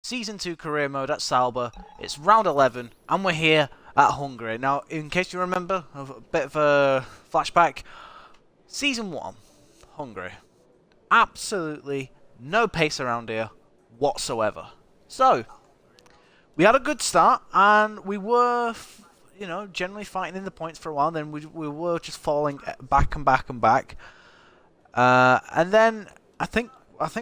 Season 2 career mode at Sauber. It's round 11, and we're here at Hungary. Now, in case you remember, a bit of a flashback. Season 1, Hungary. Absolutely no pace around here whatsoever. So, we had a good start, and we were, you know, generally fighting in the points for a while. Then we were just falling back and back and back. And then I think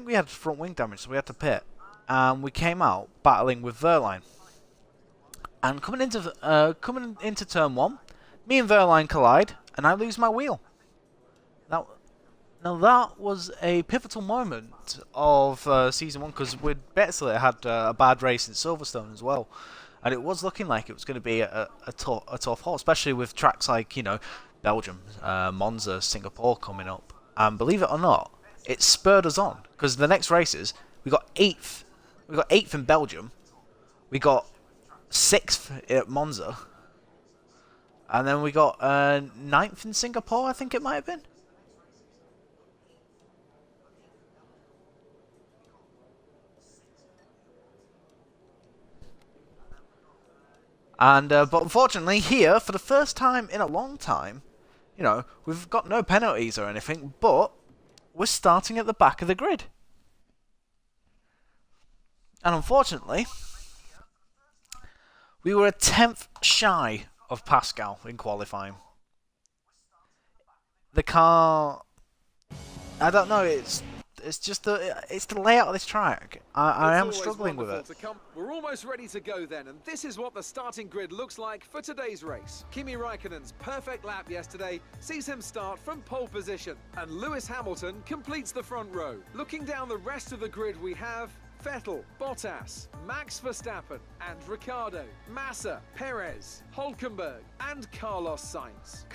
we had front wing damage, so we had to pit. And we came out battling with Verline. And coming into turn 1, me and Verline collide, and I lose my wheel. Now that was a pivotal moment of Season 1, because we'd basically had a bad race in Silverstone as well. And it was looking like it was going to be a tough haul, especially with tracks like, you know, Belgium, Monza, Singapore coming up. And believe it or not, it spurred us on, because the next races, we got 8th. We got 8th in Belgium. We got 6th at Monza. And then we got 9th in Singapore, I think it might have been. And but unfortunately here, for the first time in a long time, you know, we've got no penalties or anything, but we're starting at the back of the grid. And unfortunately, we were a 10th shy of Pascal in qualifying. The car, I don't know, it's just the layout of this track. I am struggling with it. We're almost ready to go then, and this is what the starting grid looks like for today's race. Kimi Raikkonen's perfect lap yesterday sees him start from pole position, and Lewis Hamilton completes the front row. Looking down the rest of the grid, we have Vettel, Bottas, Max Verstappen and Ricciardo, Massa, Perez, Hülkenberg and Carlos Sainz.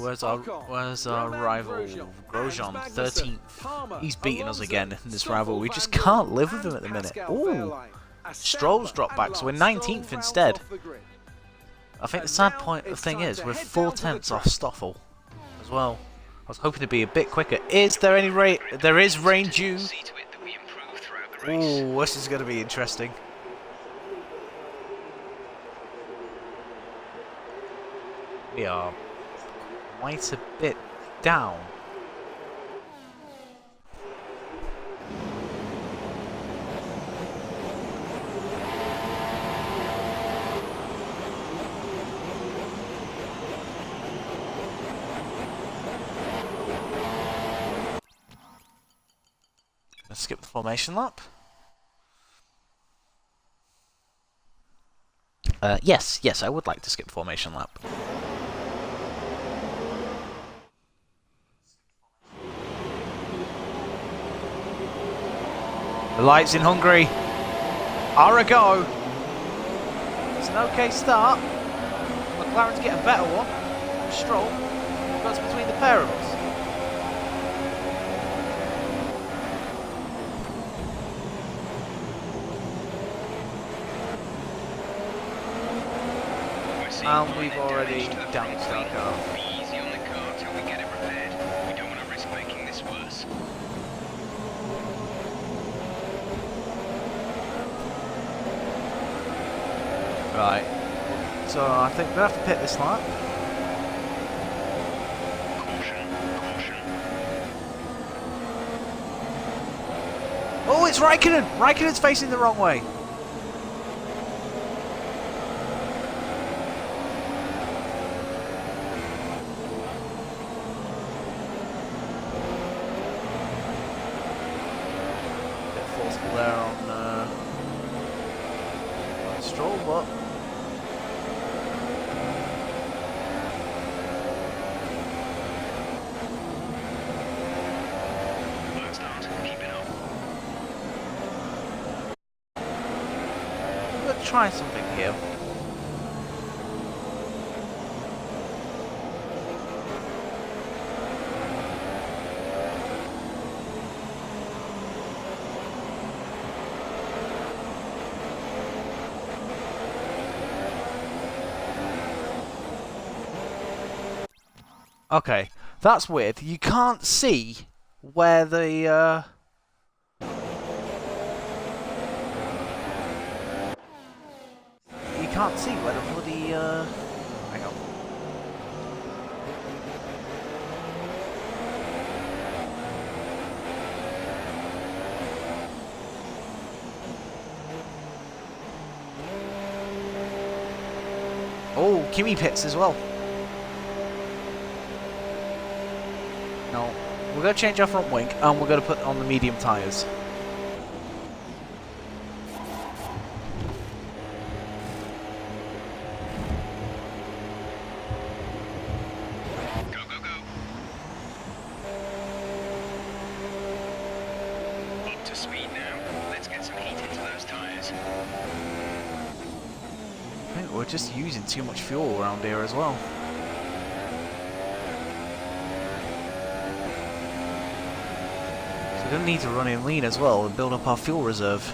Where's our rival Grosjean, 13th? He's beating us again in this rival. We just can't live with him at the minute. Ooh, Stroll's dropped back, so we're 19th instead. I think the sad thing is we're 4 tenths off Stoffel as well. I was hoping to be a bit quicker. Is there any rain? There is rain due. Ooh, this is going to be interesting. We are quite a bit down. Let's skip the formation lap. Yes, I would like to skip the formation lap. The lights in Hungary are a go. It's an okay start. McLaren's get a better one. Stroll goes between the pair of us. And we've already damaged our car. Be easy on the car till we get it repaired. We don't want to risk making this worse. Right. So I think we'll have to pit this lap. Caution, caution. Oh, it's Raikkonen! Raikkonen's facing the wrong way. There on Stroll, but Work start, keep it up. let's try something here. Okay, that's weird. You can't see where the can't see where the bloody, hang on. Oh, Kimi pits as well. No, we're going to change our front wing and we're going to put on the medium tyres. Go, go, go. Up to speed now. Let's get some heat into those tyres. I think we're just using too much fuel around here as well. So we're going to need to run in lean as well and build up our fuel reserve.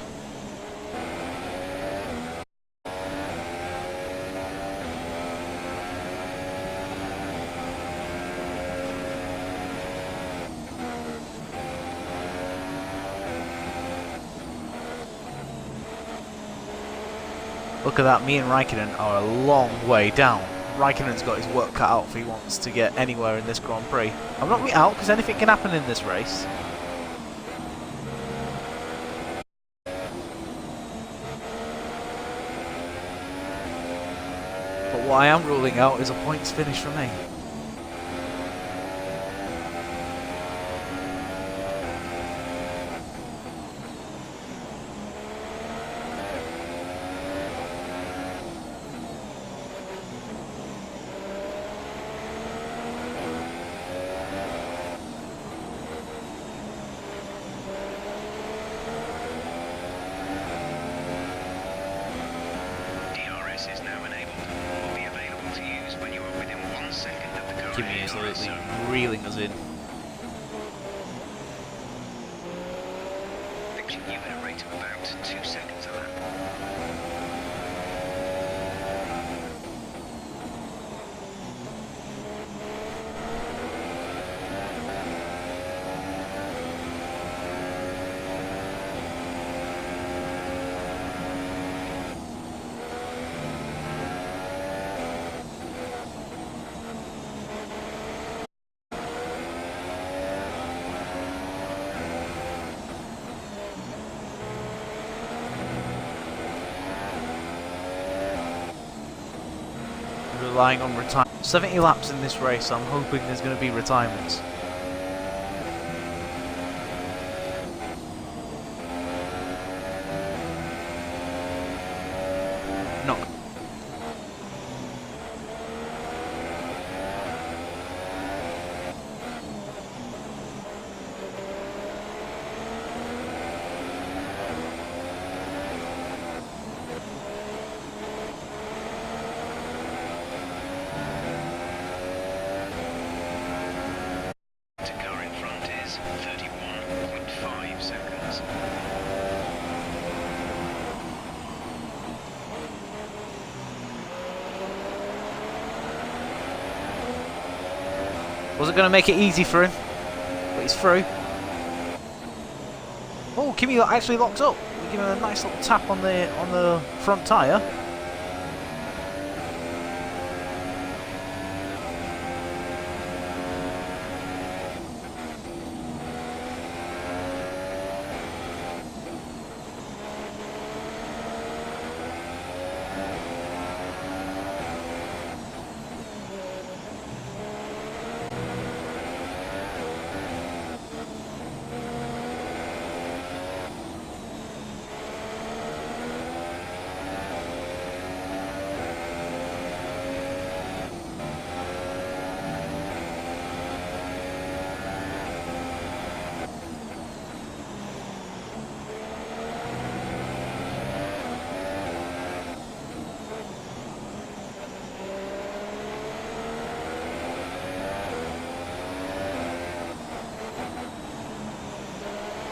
Look at that, me and Raikkonen are a long way down. Raikkonen's got his work cut out if he wants to get anywhere in this Grand Prix. I'm not really out because anything can happen in this race. But what I am ruling out is a points finish for me. Is now enabled. Will be available to use when you are within 1 second of the current Kimi is DRS literally zone. reeling us in. Fixing you at a rate of about 2 seconds a lap. Relying on retirement. 70 laps in this race, I'm hoping there's going to be retirements. No. The car in front is 31.5 seconds. Was it going to make it easy for him? But he's through. Oh, Kimi actually locks up. We give him a nice little tap on the front tyre.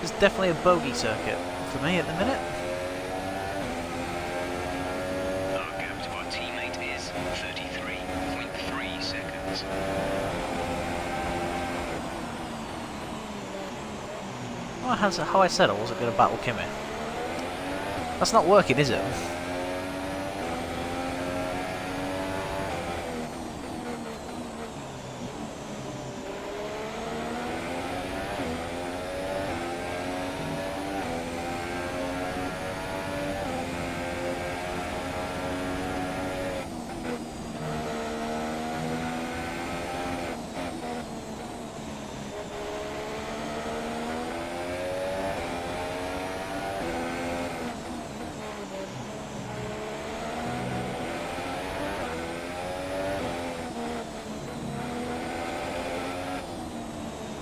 It's definitely a bogey circuit for me at the minute. Our gap to our teammate is 33.3 seconds. Well, how I said I wasn't going to battle Kimi. That's not working, is it?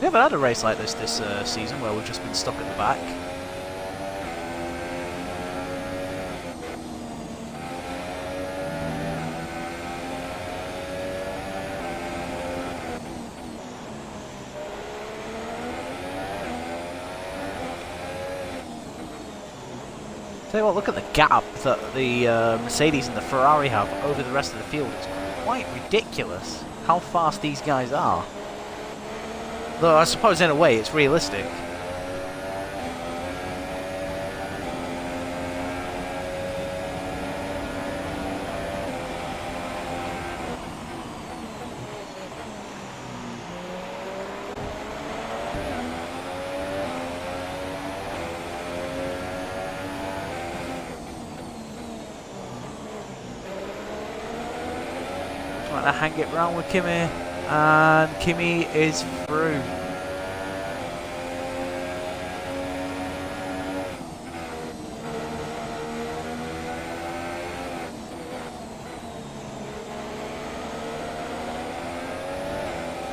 We haven't had a race like this season where we've just been stuck at the back. Tell you what, look at the gap that the Mercedes and the Ferrari have over the rest of the field. It's quite ridiculous how fast these guys are. Though I suppose in a way it's realistic. Trying to hang it round with Kimi, and Kimi is through.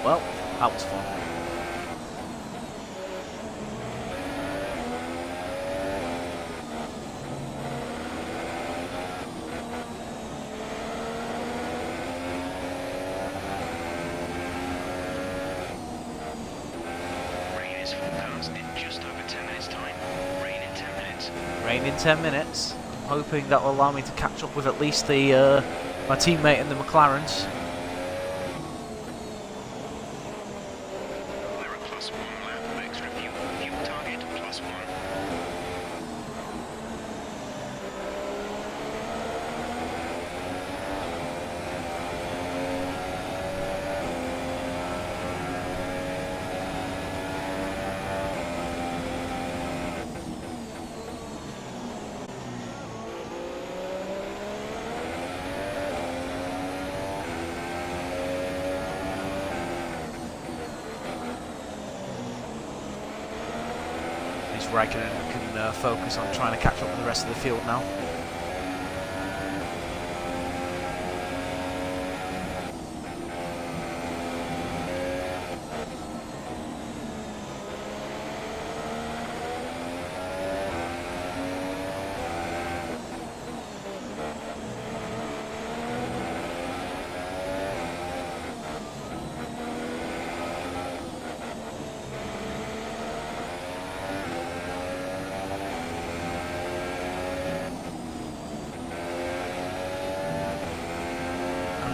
Well, that was fun. Rain in 10 minutes. I'm hoping that will allow me to catch up with at least the my teammate in the McLarens. We're a +1 lap, extra fuel target +1. Raikkonen can focus on trying to catch up with the rest of the field now.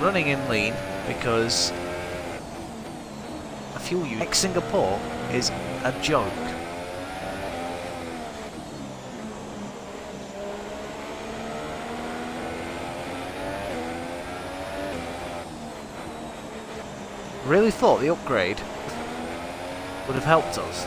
Running in lean because a fuel unit like Singapore is a joke. Really thought the upgrade would have helped us.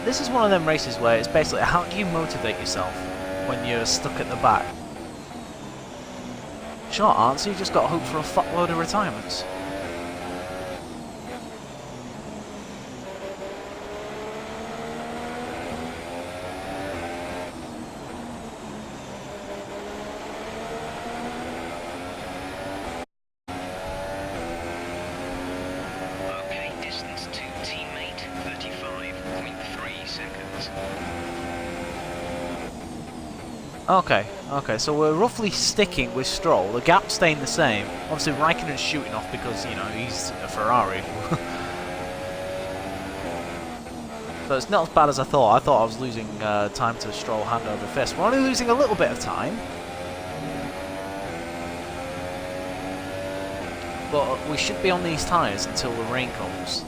This is one of them races where it's basically how do you motivate yourself when you're stuck at the back? Short answer, you just got to hope for a fuckload of retirements. Okay, so we're roughly sticking with Stroll. The gap's staying the same. Obviously, Raikkonen's shooting off because, you know, he's a Ferrari. So it's not as bad as I thought. I thought I was losing time to Stroll hand over fist. We're only losing a little bit of time. But we should be on these tyres until the rain comes.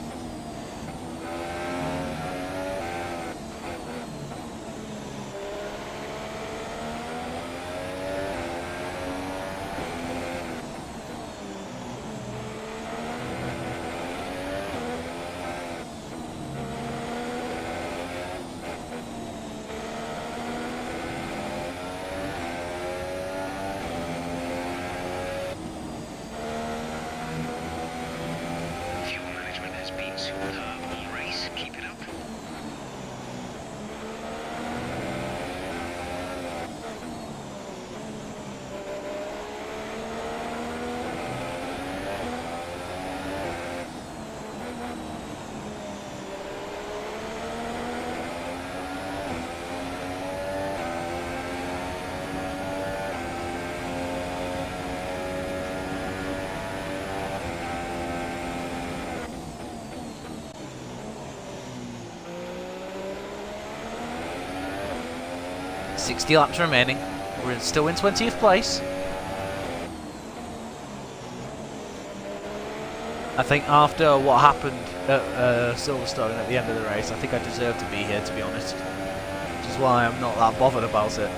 Keep it up. 60 laps remaining. We're still in 20th place. I think after what happened at Silverstone at the end of the race, I think I deserve to be here, to be honest. Which is why I'm not that bothered about it.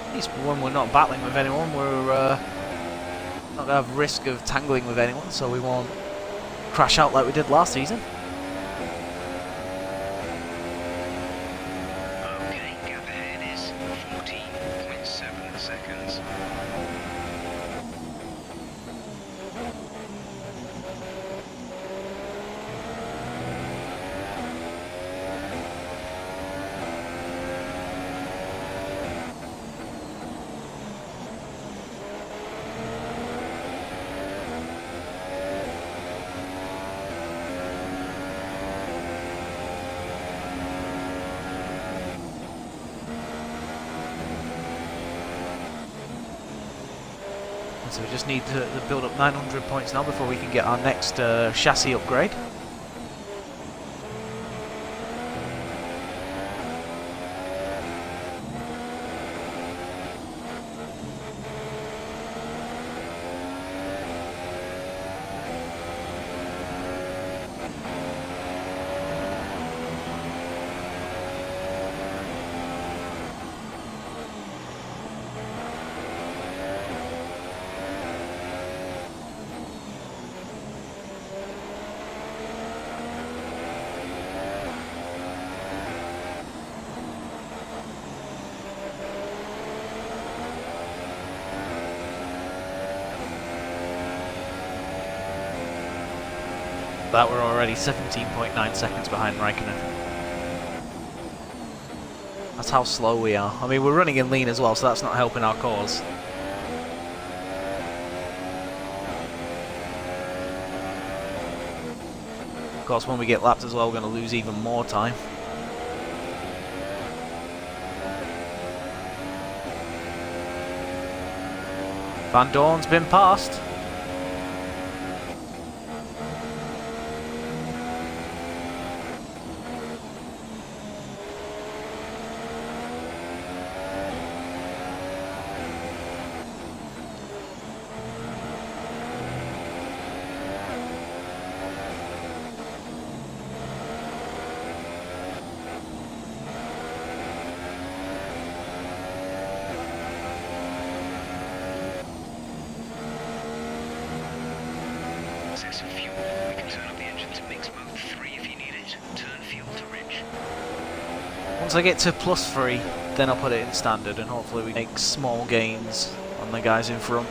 At least when we're not battling with anyone, we're not going to have risk of tangling with anyone, so we won't crash out like we did last season. Okay, gap ahead is 14.7 seconds. So we just need to build up 900 points now before we can get our next chassis upgrade. That we're already 17.9 seconds behind Raikkonen. That's how slow we are. I mean, we're running in lean as well, so that's not helping our cause. Of course, when we get lapped as well, we're going to lose even more time. Van Dorn's been passed. excess of fuel. We can turn up the engine to mix mode 3 if you need it. Turn fuel to rich. Once I get to +3, then I'll put it in standard, and hopefully we make small gains on the guys in front.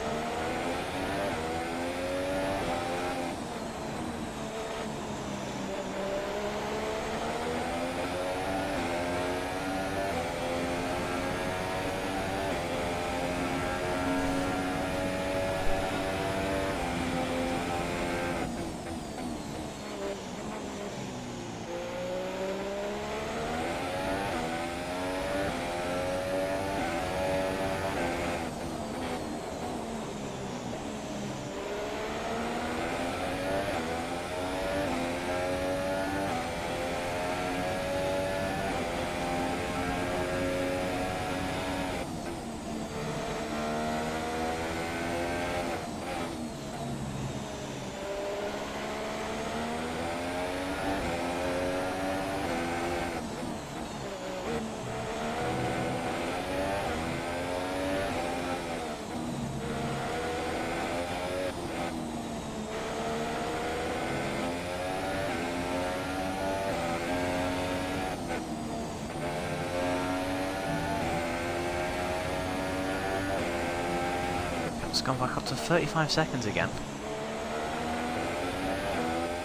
It's gone back up to 35 seconds again.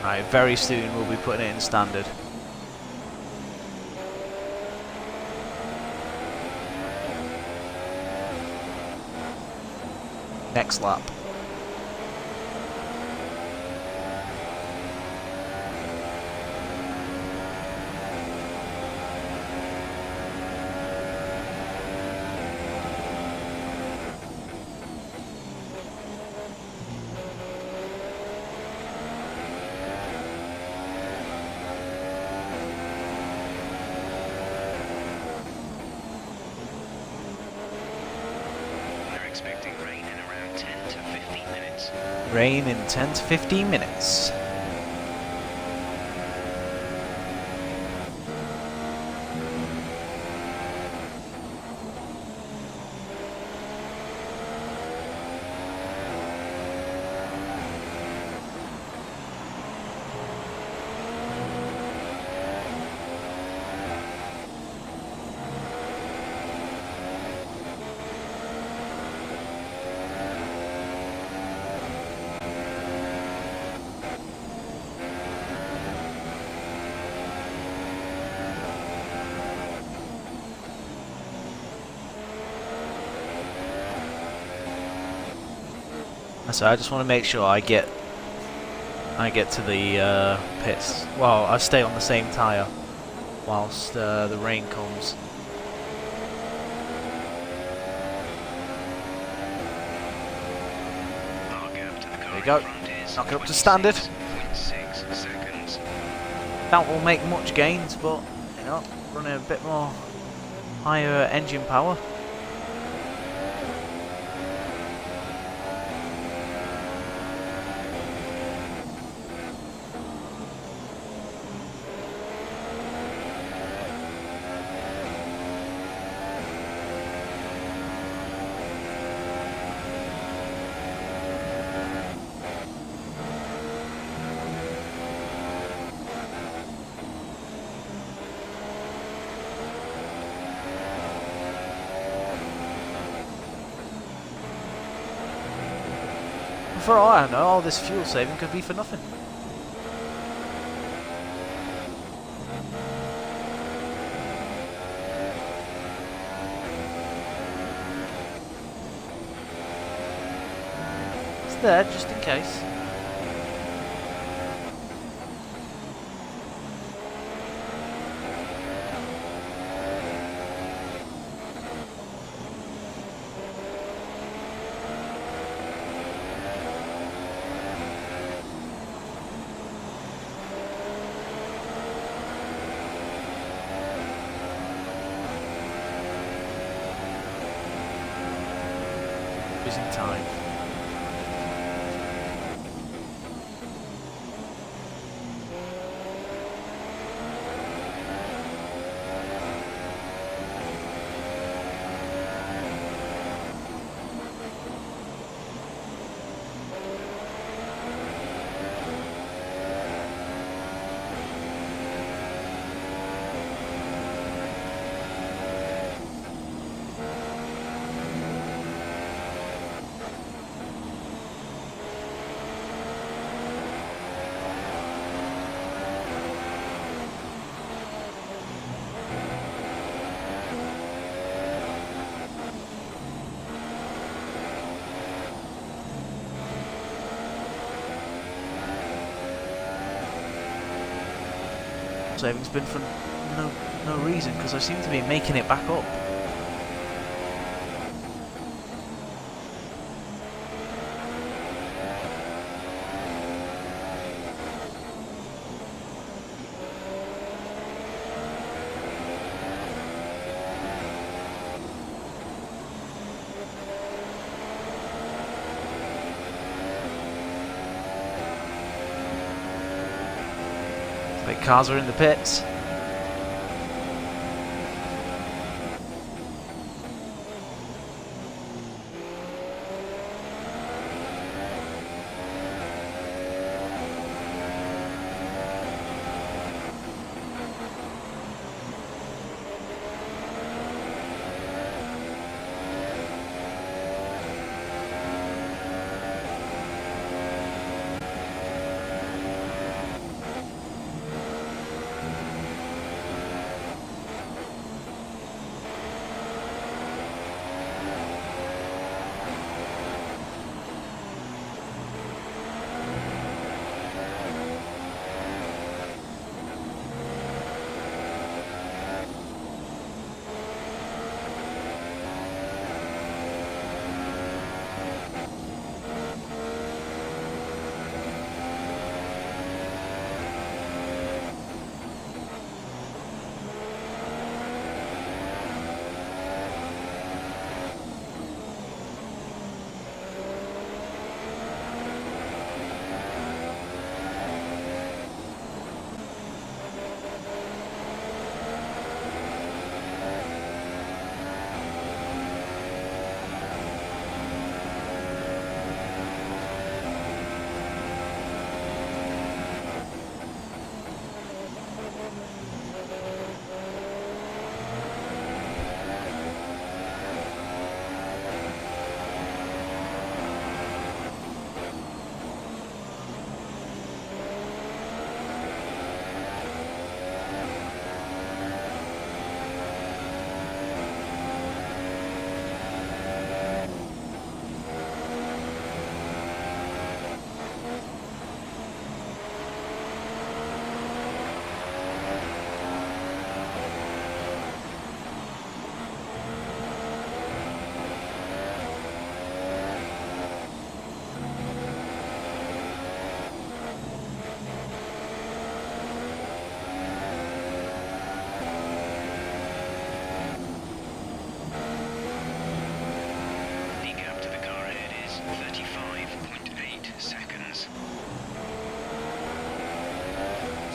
Right, very soon we'll be putting it in standard. Next lap. Expecting rain in around 10 to 15 minutes. Rain in 10 to 15 minutes. So I just want to make sure I get to the pits. Well, I stay on the same tyre whilst the rain comes. There you go. Knock it up to standard. That won't make much gains, but you know, running a bit more higher engine power. For all I know, all this fuel saving could be for nothing. It's there just in case. Losing time. saving's been for no reason, because I seem to be making it back up. The cars are in the pits.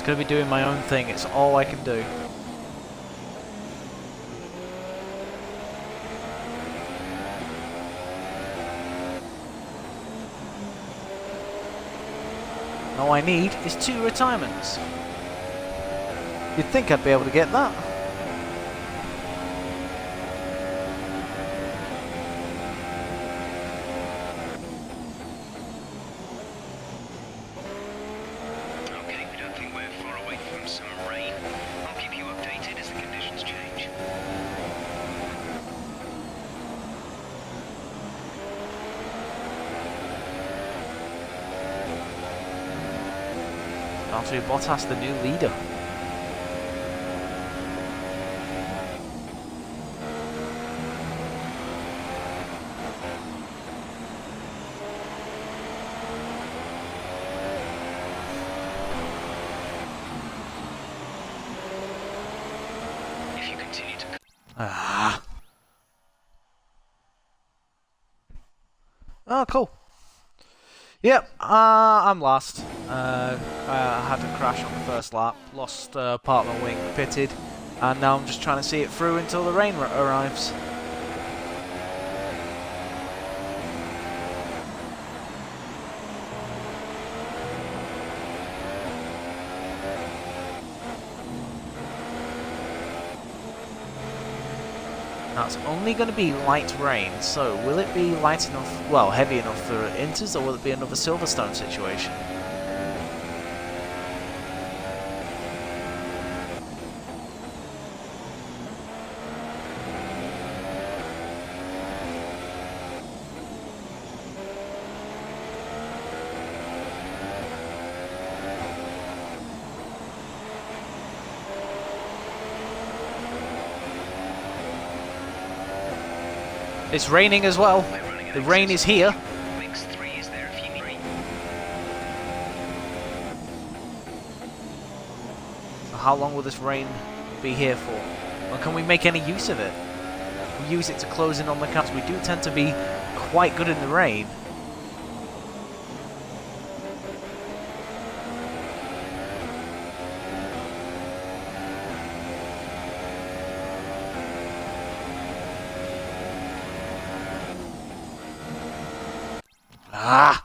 Gonna be doing my own thing, it's all I can do. All I need is 2 retirements. You'd think I'd be able to get that. Valtteri Bottas, the new leader. If you continue to... Oh, cool. Yep, I'm last. I had a crash on the first lap, lost part of my wing, pitted, and now I'm just trying to see it through until the rain arrives. That's only going to be light rain, so will it be light enough, well, heavy enough for inters, or will it be another Silverstone situation? It's raining as well. We're running The an rain is here. Mix 3 is there if you need. So how long will this rain be here for? Or can we make any use of it? We use it to close in on the cars. We do tend to be quite good in the rain. Ah!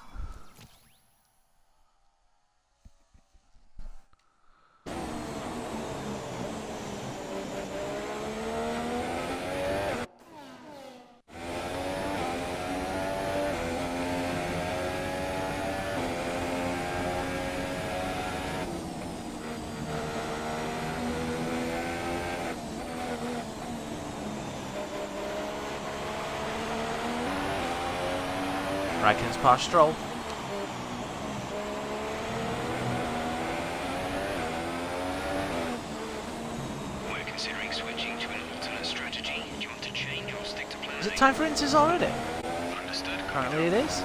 Raikkonen's past Stroll. We're considering switching to an alternate strategy. Do you want to change or stick to plan Is it A? time for inters already? Understood. Apparently it is.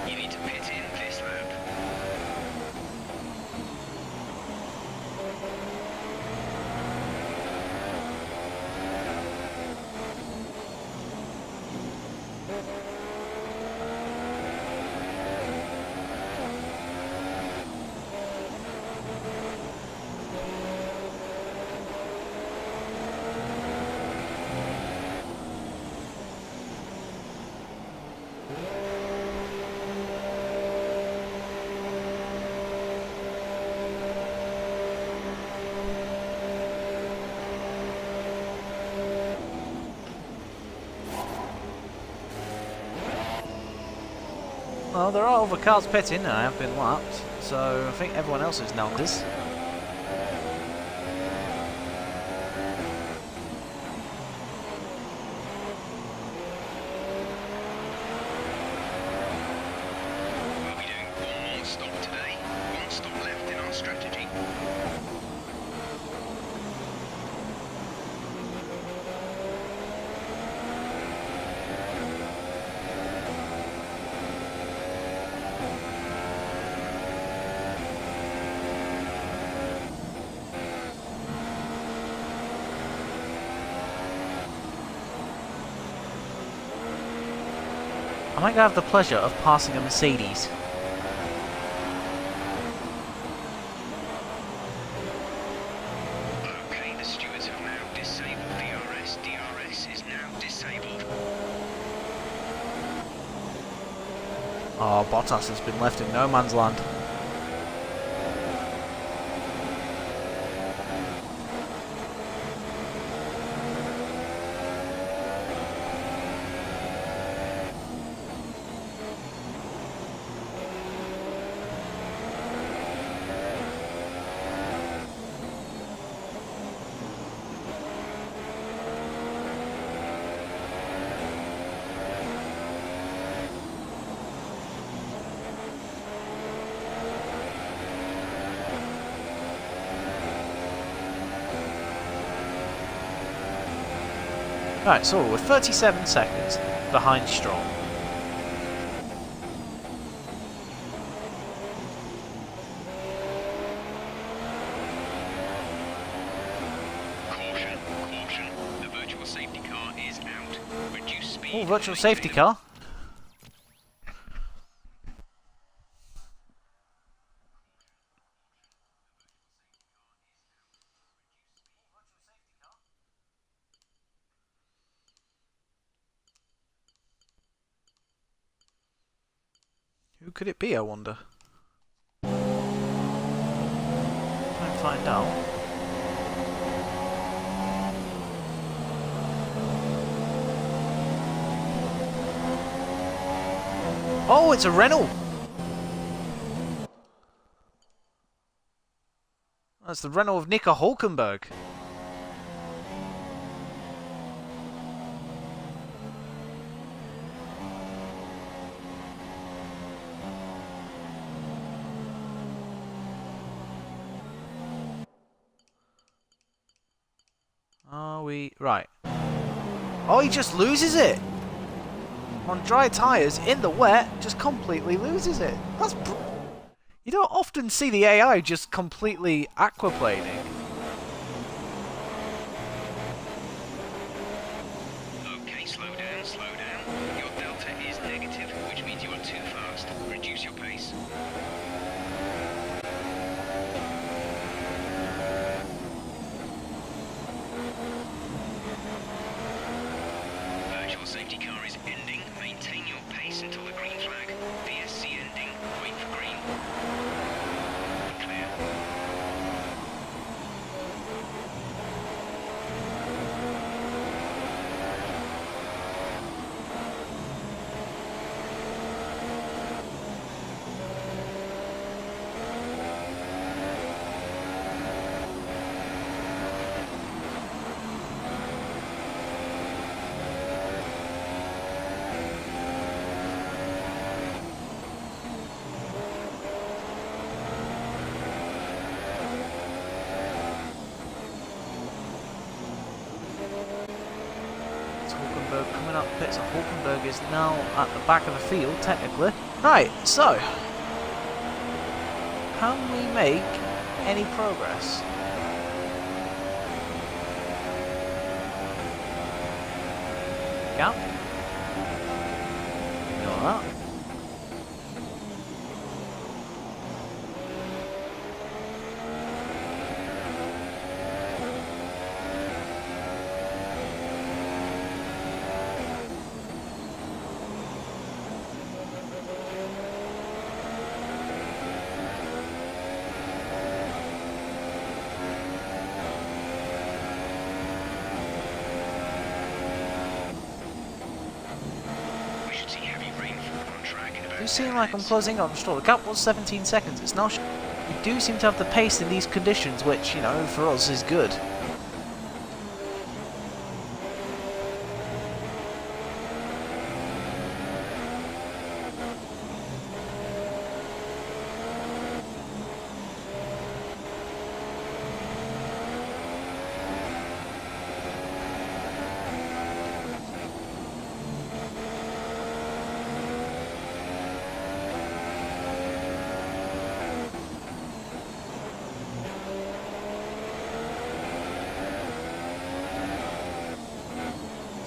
You need to pit in this lap. Well, there are other cars pitting and I have been lapped, so I think everyone else is now this. We'll be doing one more stop today. One stop left in our strategy. I might have the pleasure of passing a Mercedes. Okay, the stewards have now disabled DRS. DRS is now disabled. Oh, Bottas has been left in no man's land. Right, so we're 37 seconds behind Stroll. Caution, caution. The virtual safety car is out. Reduce speed. Oh, virtual safety car. Who could it be, I wonder? Try and find out. Oh, it's a Renault! That's the Renault of Nico Hulkenberg. Are we... Right. Oh, he just loses it! On dry tyres, in the wet, just completely loses it. You don't often see the AI just completely aquaplaning. Okay, slow down, slow down. Your delta is negative, which means you are too fast. Reduce your pace. Virtual safety car is ending. Maintain your pace until the green flag. VSC ending. Wait for green. Clear. Hulkenberg coming up pits. Hulkenberg is now at the back of the field, technically. Right, so can we make any progress? Yeah. Ignore that. Do seem like I'm closing on Stroll. The gap was 17 seconds. It's now. We do seem to have the pace in these conditions, which, you know, for us is good.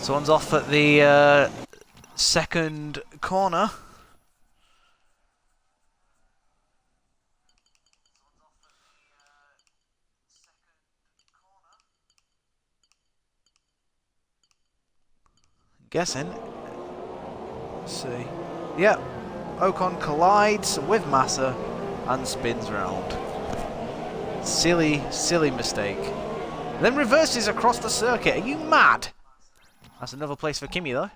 Someone's off at the second corner. Guessing. Let's see. Yep. Ocon collides with Massa and spins round. Silly, silly mistake. Then reverses across the circuit. Are you mad? That's another place for Kimi, though.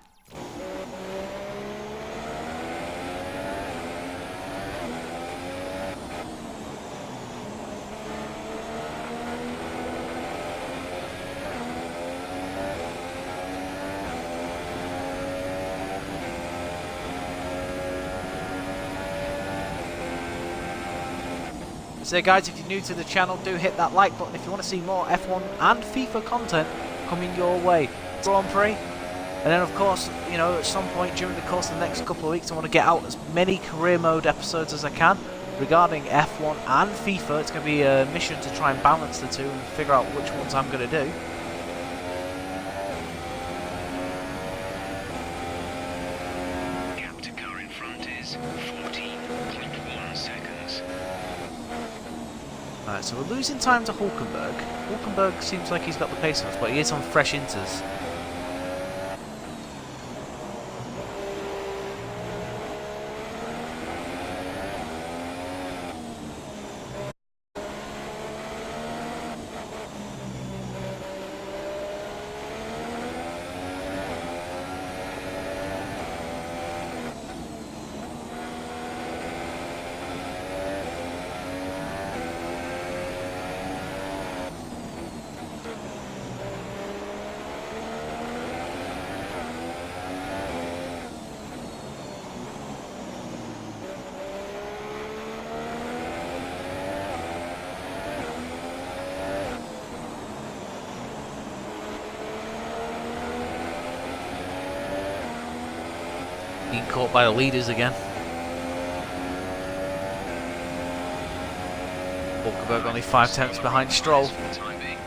So guys, if you're new to the channel, do hit that like button if you want to see more F1 and FIFA content coming your way. Grand Prix, and then of course, you know, at some point during the course of the next couple of weeks I want to get out as many career mode episodes as I can regarding F1 and FIFA. It's going to be a mission to try and balance the two and figure out which ones I'm going to do. Gap to car in front is 14.1 seconds. Alright, so we're losing time to Hulkenberg. Hulkenberg seems like he's got the pace on us, but he is on fresh inters. Being caught by the leaders again. Hulkenberg only 5 tenths behind Stroll. For the time being.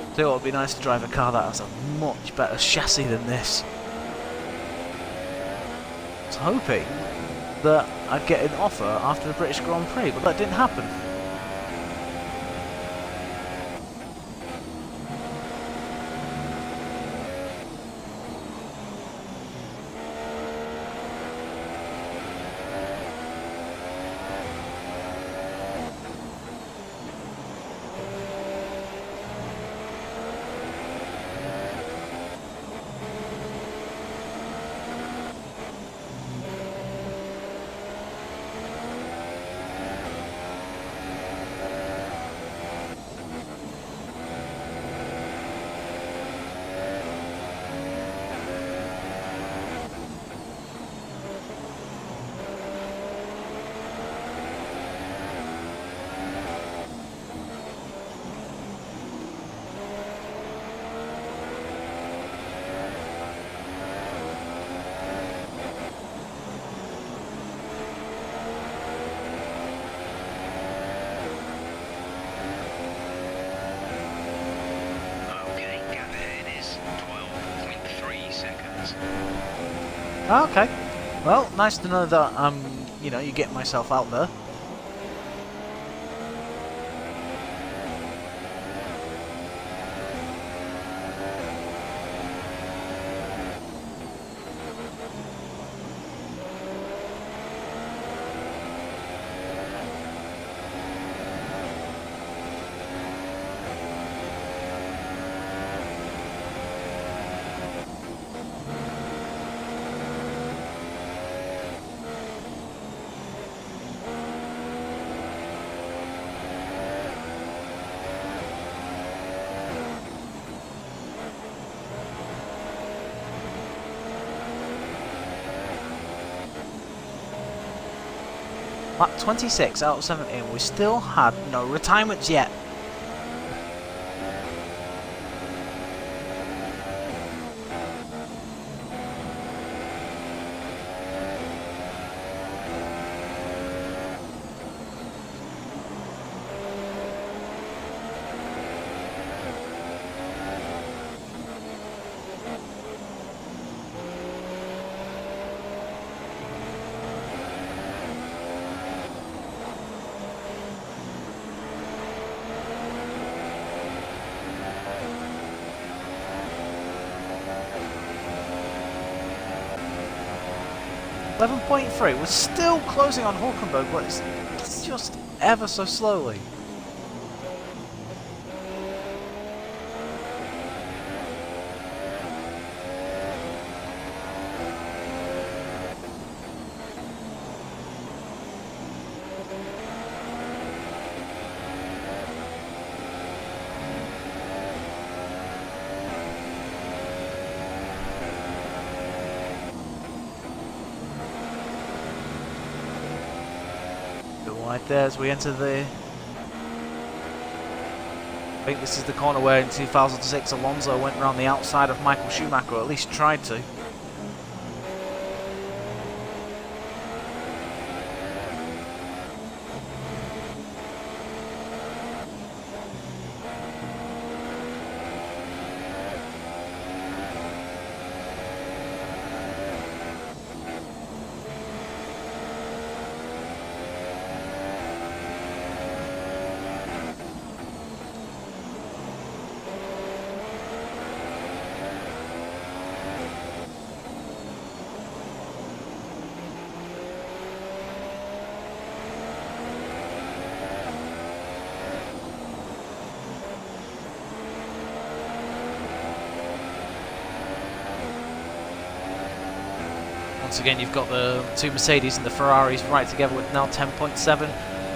I thought it would be nice to drive a car that has a much better chassis than this. I was hoping that I'd get an offer after the British Grand Prix, but that didn't happen. Okay, gap ahead is 12.3 seconds. Okay. Well, nice to know that you know, you get myself out there. Lap 26 out of 17, we still had no retirements yet. .3, we're still closing on Hulkenberg, but it's just ever so slowly. Right there as we enter the... I think this is the corner where in 2006 Alonso went around the outside of Michael Schumacher, or at least tried to. Once again, you've got the two Mercedes and the Ferraris right together with now 10.7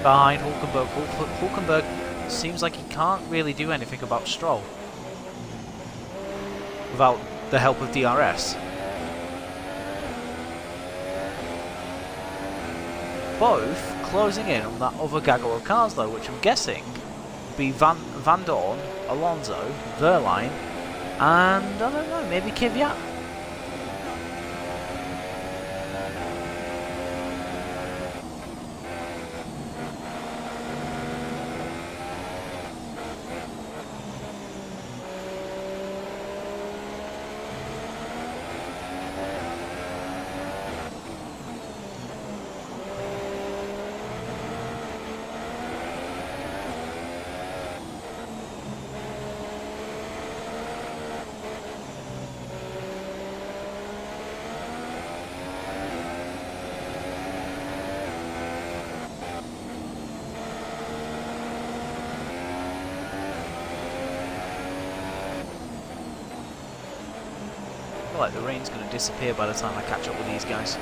behind Hulkenberg. Hulkenberg seems like he can't really do anything about Stroll without the help of DRS. both closing in on that other gaggle of cars though, which I'm guessing will be Van Dorn, Alonso, Verline, and I don't know, maybe Kvyat. I feel like the rain's going to disappear by the time I catch up with these guys.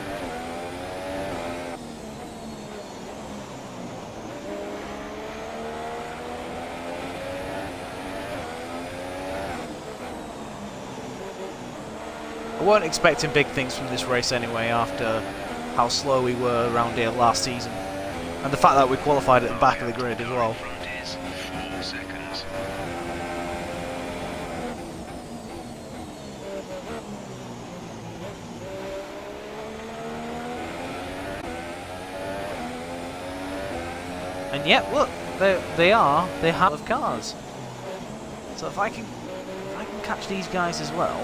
I weren't expecting big things from this race anyway after how slow we were around here last season. And the fact that we qualified at the back of the grid as well. And yet, look, they have cars. So if I can catch these guys as well.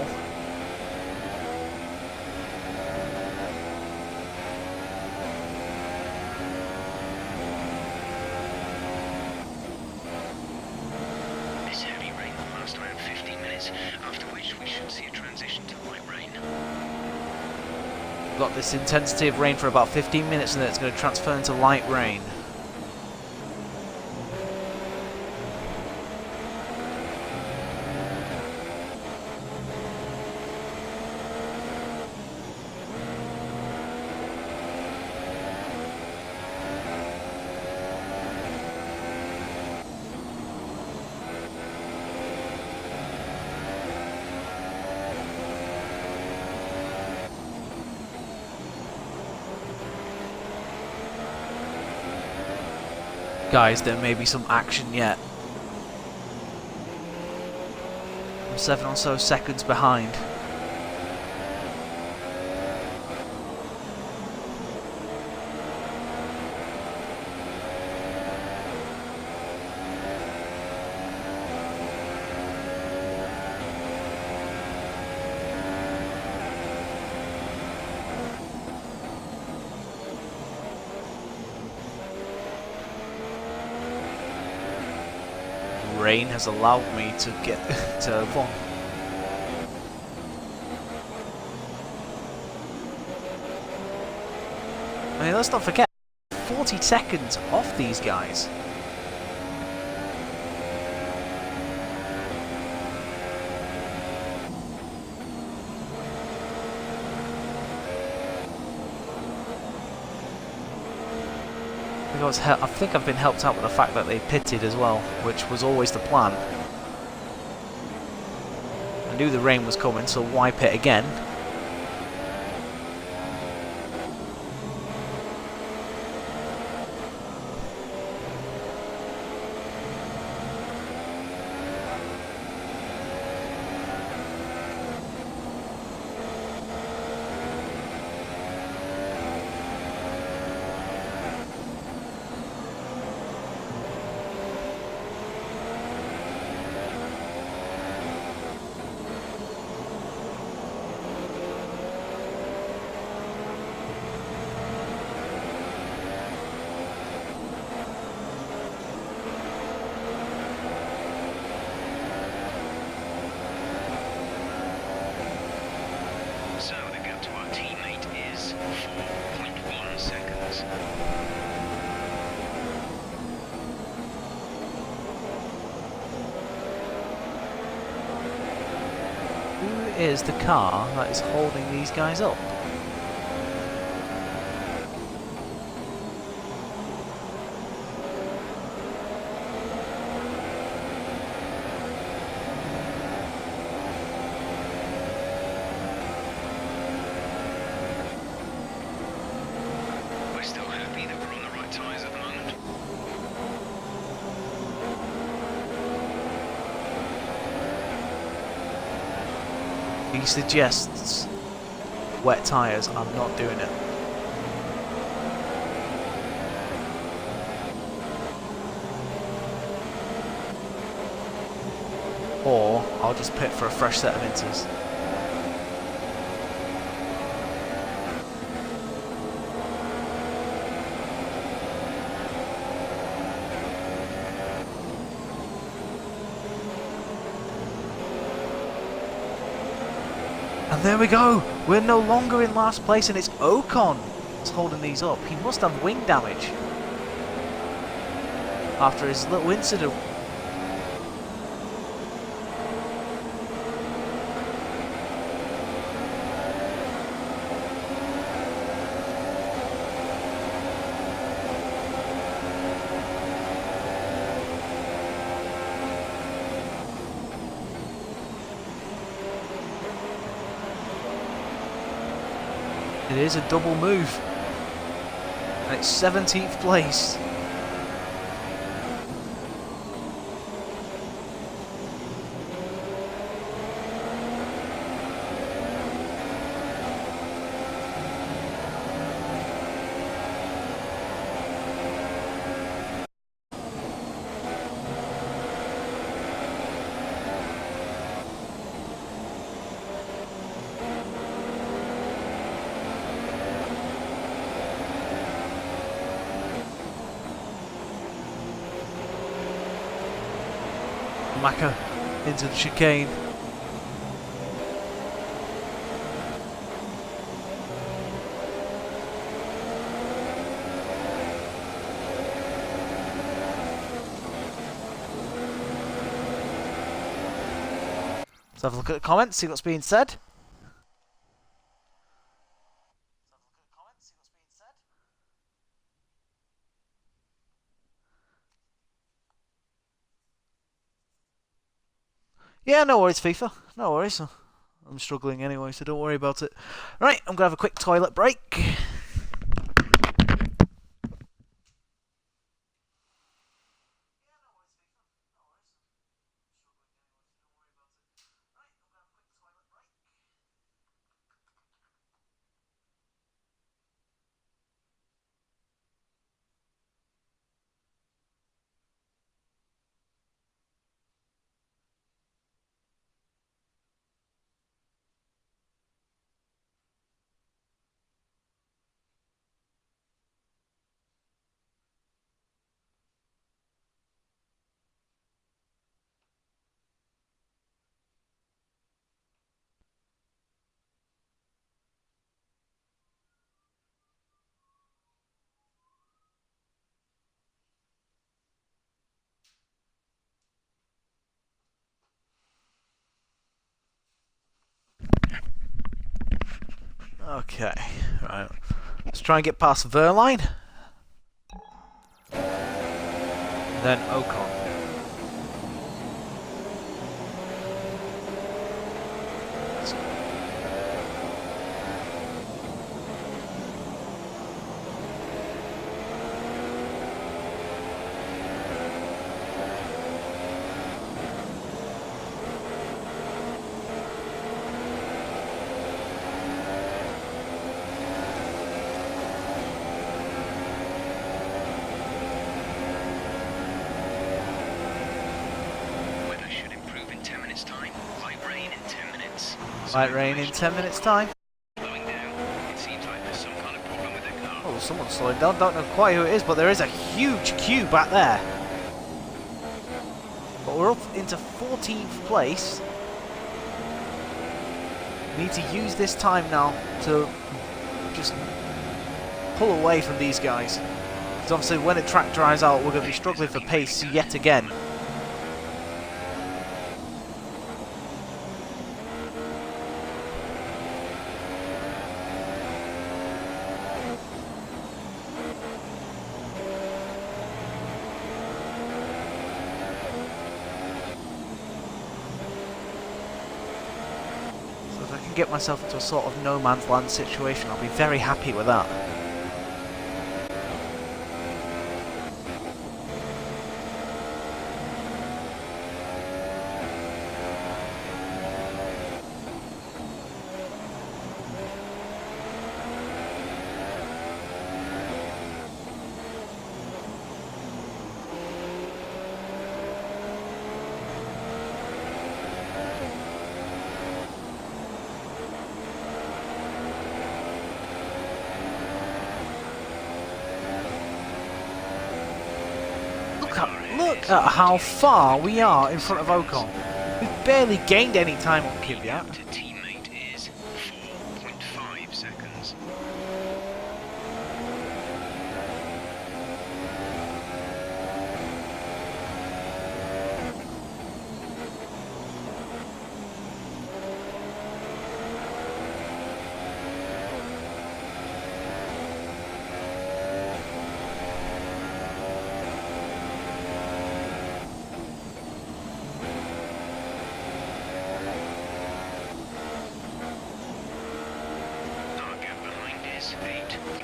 This heavy rain will last around 15 minutes, after which we should see a transition to light rain. We've got this intensity of rain for about 15 minutes and then it's going to transfer into light rain. Guys, there may be some action yet. I'm 7 or so seconds behind. Rain has allowed me to get to one. I mean, let's not forget, 40 seconds off these guys. I think I've been helped out with the fact that they pitted as well, which was always the plan. I knew the rain was coming, so why pit again? So the gap to our teammate is 4.1 seconds. Who is the car that is holding these guys up? still happy that we're on the right tyres at the moment? He suggests wet tyres. I'm not doing it. Or I'll just pit for a fresh set of inters. And there we go. We're no longer in last place, and it's Ocon that's holding these up. He must have wing damage after his little incident. It is a double move, and it's 17th place. Maka into the chicane. Let's have a look at the comments, see what's being said. Yeah, no worries, FIFA. No worries. I'm struggling anyway, so don't worry about it. Right, I'm going to have a quick toilet break. Okay, right. Let's try and get past Verline. Then Ocon. Light rain in 10 minutes time. Slowing down. It seems like there's some kind of problem with the car. Oh, someone's slowing down. Don't know quite who it is, but there is a huge queue back there. But we're up into 14th place. We need to use this time now to just pull away from these guys. Because obviously when the track dries out, we're going to be struggling for pace yet again. Get myself into a sort of no man's land situation, I'll be very happy with that. look at how far we are in front of Ocon. We've barely gained any time on Kvyat. To teammate is 4.5 seconds.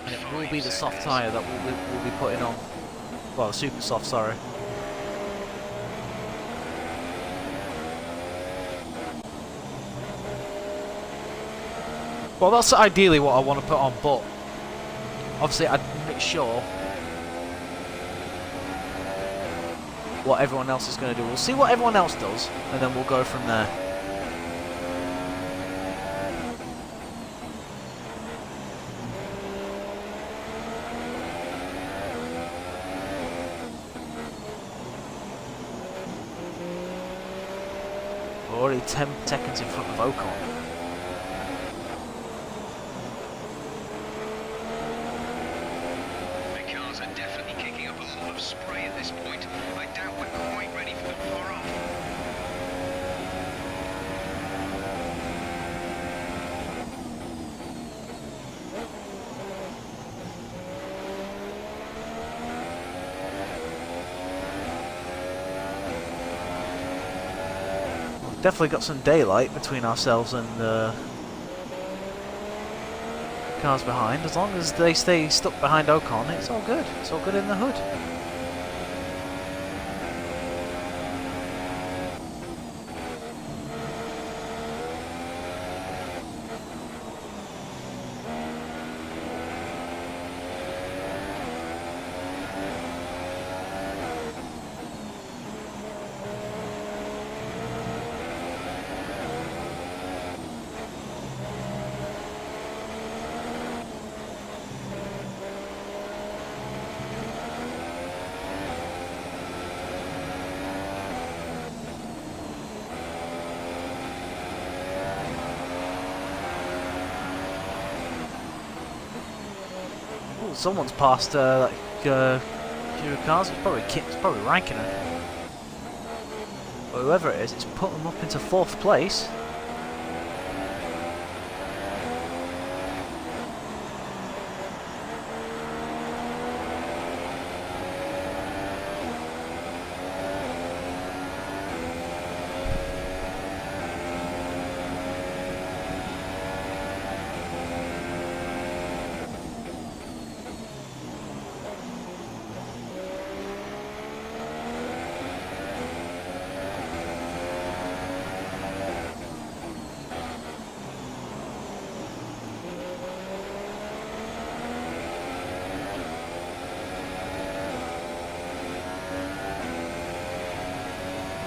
And it will be the soft tyre that we'll be putting on. Well, super soft, sorry. Well, that's ideally what I want to put on, but obviously I'd make sure what everyone else is going to do. We'll see what everyone else does, and then we'll go from there. We're already 10 seconds in front of Ocon. The cars are definitely kicking up a lot of spray at this point. I doubt we're quite ready for the far off. Definitely got some daylight between ourselves and the cars behind. As long as they stay stuck behind Ocon, it's all good. It's all good in the hood. Ooh, someone's passed few cars. It's probably Raikkonen. But whoever it is, it's put them up into 4th place.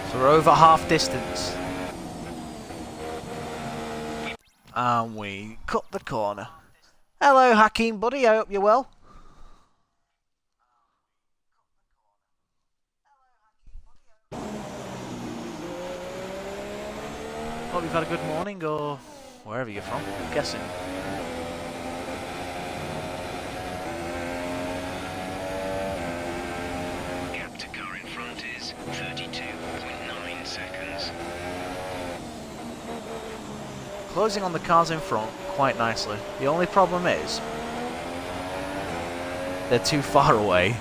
So we're over half distance. And we cut the corner. Hello, Hakeem buddy, I hope you're well. Hope you've had a good morning, or wherever you're from, I'm guessing. Gap to car in front is 32.9 seconds. Closing on the cars in front quite nicely. The only problem is they're too far away.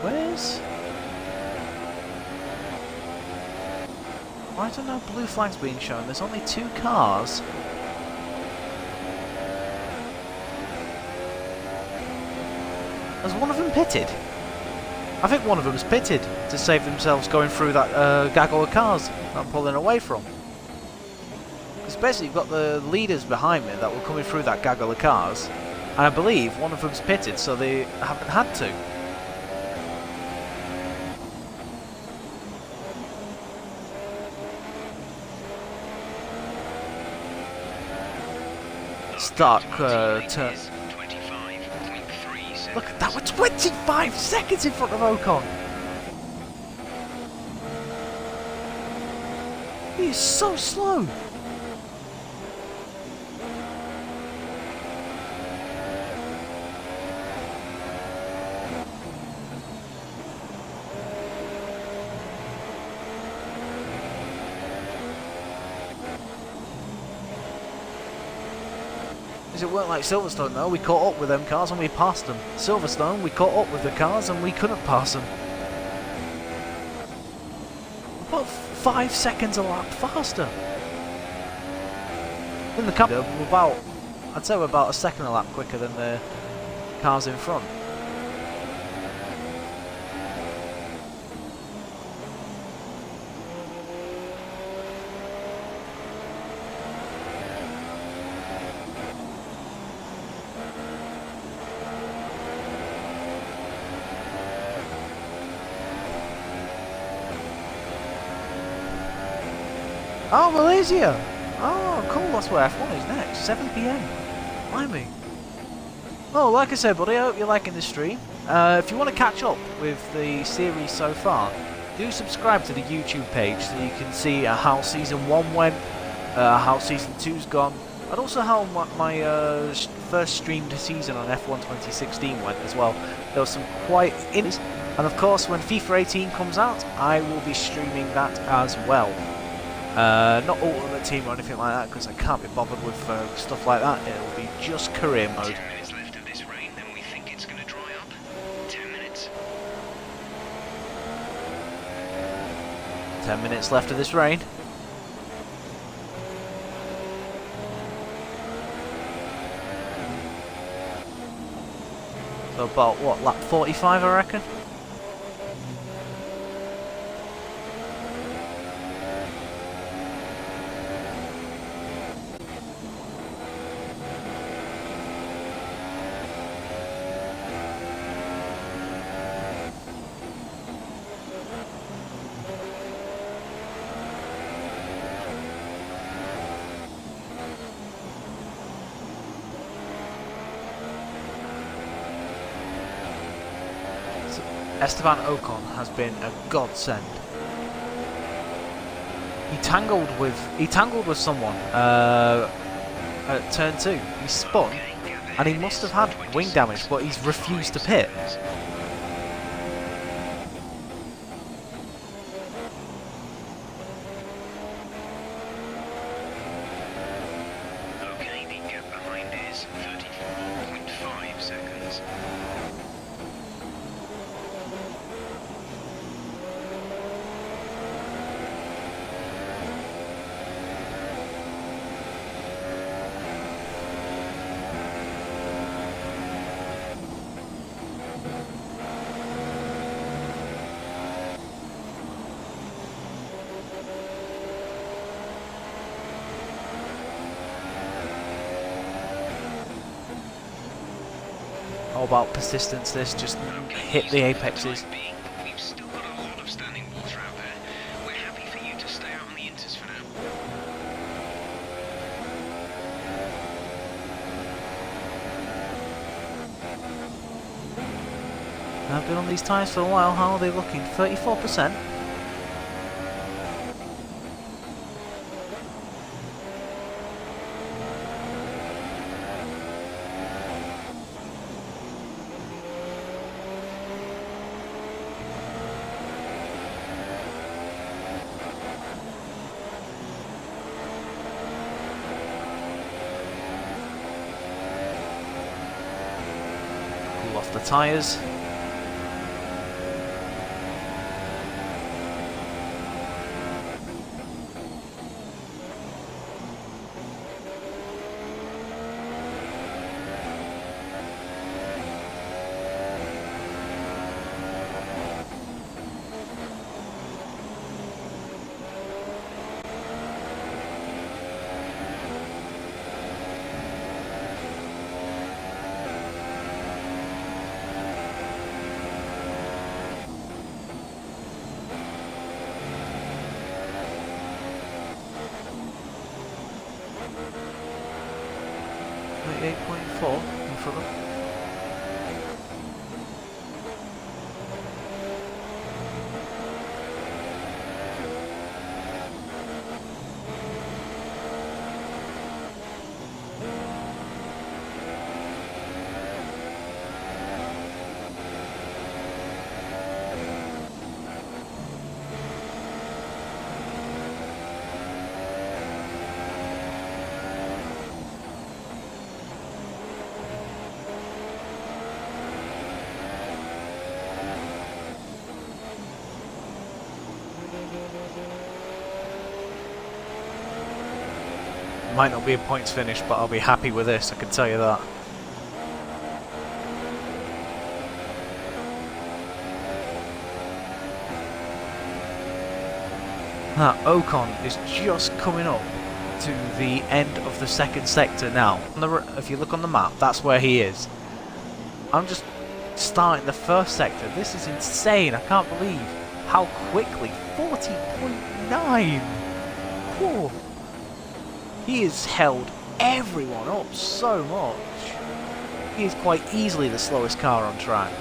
Where's... Why don't no blue flags being shown? There's only 2 cars. Has one of them pitted? I think one of them's pitted to save themselves going through that gaggle of cars that I'm pulling away from. Because basically you've got the leaders behind me that were coming through that gaggle of cars, and I believe one of them's pitted, so they haven't had to. Start turn. Look at that, we're 25 seconds in front of Ocon. He is so slow. It weren't like Silverstone though, we caught up with them cars and we passed them. Silverstone, we caught up with the cars and we couldn't pass them. About 5 seconds a lap faster. In the car, I'd say we're about a second a lap quicker than the cars in front. Oh, Malaysia! Oh, cool, that's where F1 is next. 7 PM. Blimey. Oh, like I said, buddy, I hope you're liking this stream. If you want to catch up with the series so far, do subscribe to the YouTube page so you can see how Season 1 went, how Season 2's gone, and also how my first streamed season on F1 2016 went as well. There was some quite and of course, when FIFA 18 comes out, I will be streaming that as well. Not Ultimate Team or anything like that, because I can't be bothered with stuff like that. It will be just career mode. 10 minutes left of this rain, then we think it's going to dry up. 10 minutes. 10 minutes left of this rain. So about, what, lap 45 I reckon? Esteban Ocon has been a godsend. He tangled with someone at turn 2. He spun, and he must have had wing damage, but he's refused to pit. Okay, the gap behind is 34.5 seconds. All about persistence, this just hit the apexes. We've still got a lot of standing water out there. We're happy for you to stay out on the inters for now. I've been on these tyres for a while. How are they looking? 34%? Cool off the tyres. 38.4 in front of. Might not be a points finish, but I'll be happy with this, I can tell you that. Ocon is just coming up to the end of the second sector now. If you look on the map, that's where he is. I'm just starting the first sector. This is insane. I can't believe how quickly. 40.9! Whoa. He has held everyone up so much. He is quite easily the slowest car on track.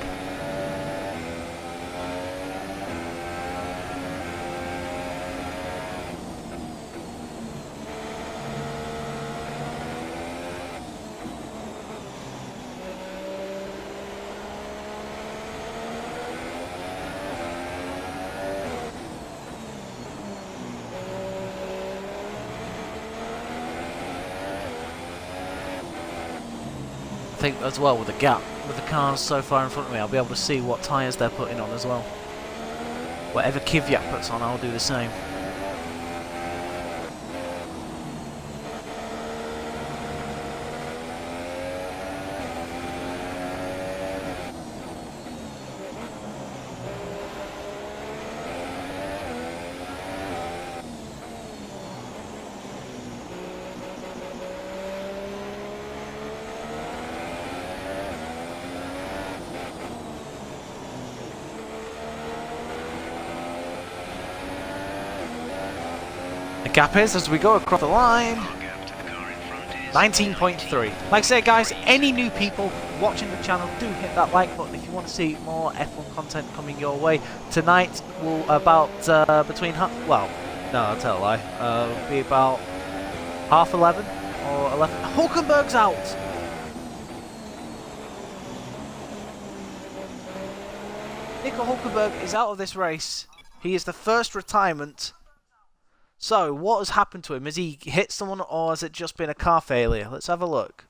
I think as well with the gap with the cars so far in front of me, I'll be able to see what tyres they're putting on as well. Whatever Kvyat puts on, I'll do the same. The gap is, as we go across the line, 19.3. Like I say, guys, any new people watching the channel, do hit that like button if you want to see more F1 content coming your way. Tonight will between well, no, I'll tell a lie. Be about 11:30 or 11. Hulkenberg's out. Nico Hulkenberg is out of this race. He is the first retirement. So, what has happened to him? Has he hit someone, or has it just been a car failure? Let's have a look.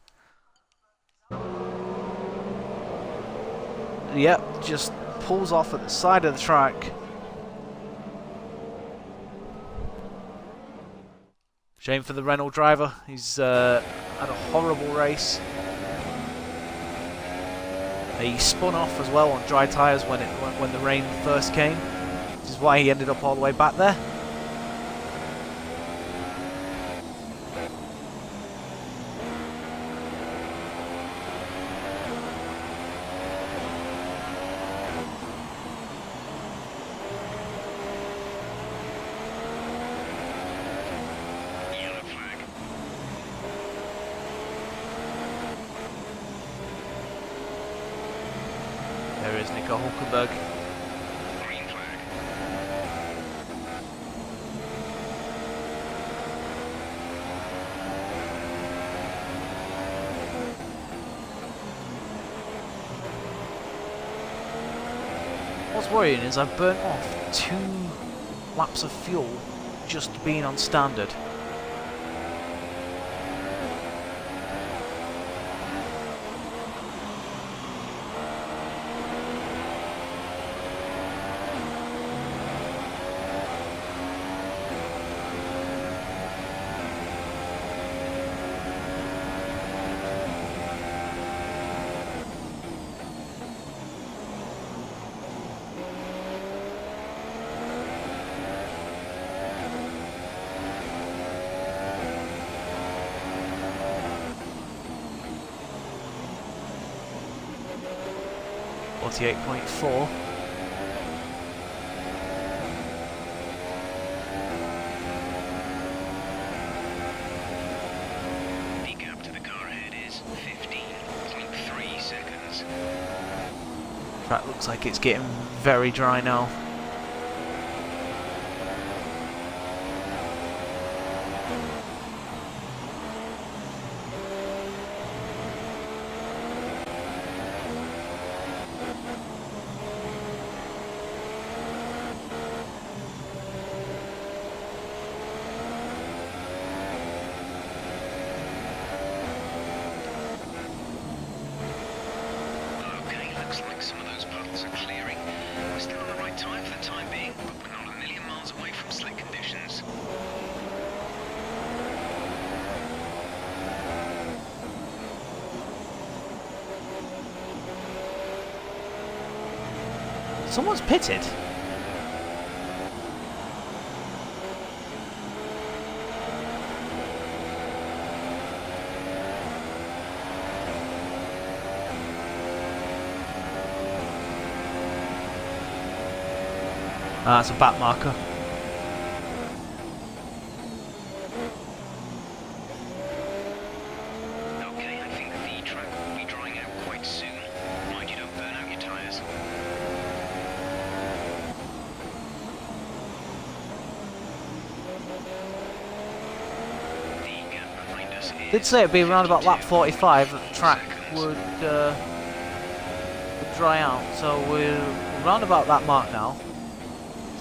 Yep, just pulls off at the side of the track. Shame for the Renault driver. He's had a horrible race. He spun off as well on dry tyres when the rain first came, which is why he ended up all the way back there. There is Nico Hulkenberg. Green flag. What's worrying is I've burnt off 2 laps of fuel just being on standard. .4. The gap to the car ahead is Track looks like it's getting very dry now. Someone's pitted. Ah, it's a back marker. Okay, I think the track will be drying out quite soon. Mind you don't burn out your tyres. The gap behind us is Did say it'd be around about lap 52, 45 that the track seconds. would dry out. So we're around about that mark now.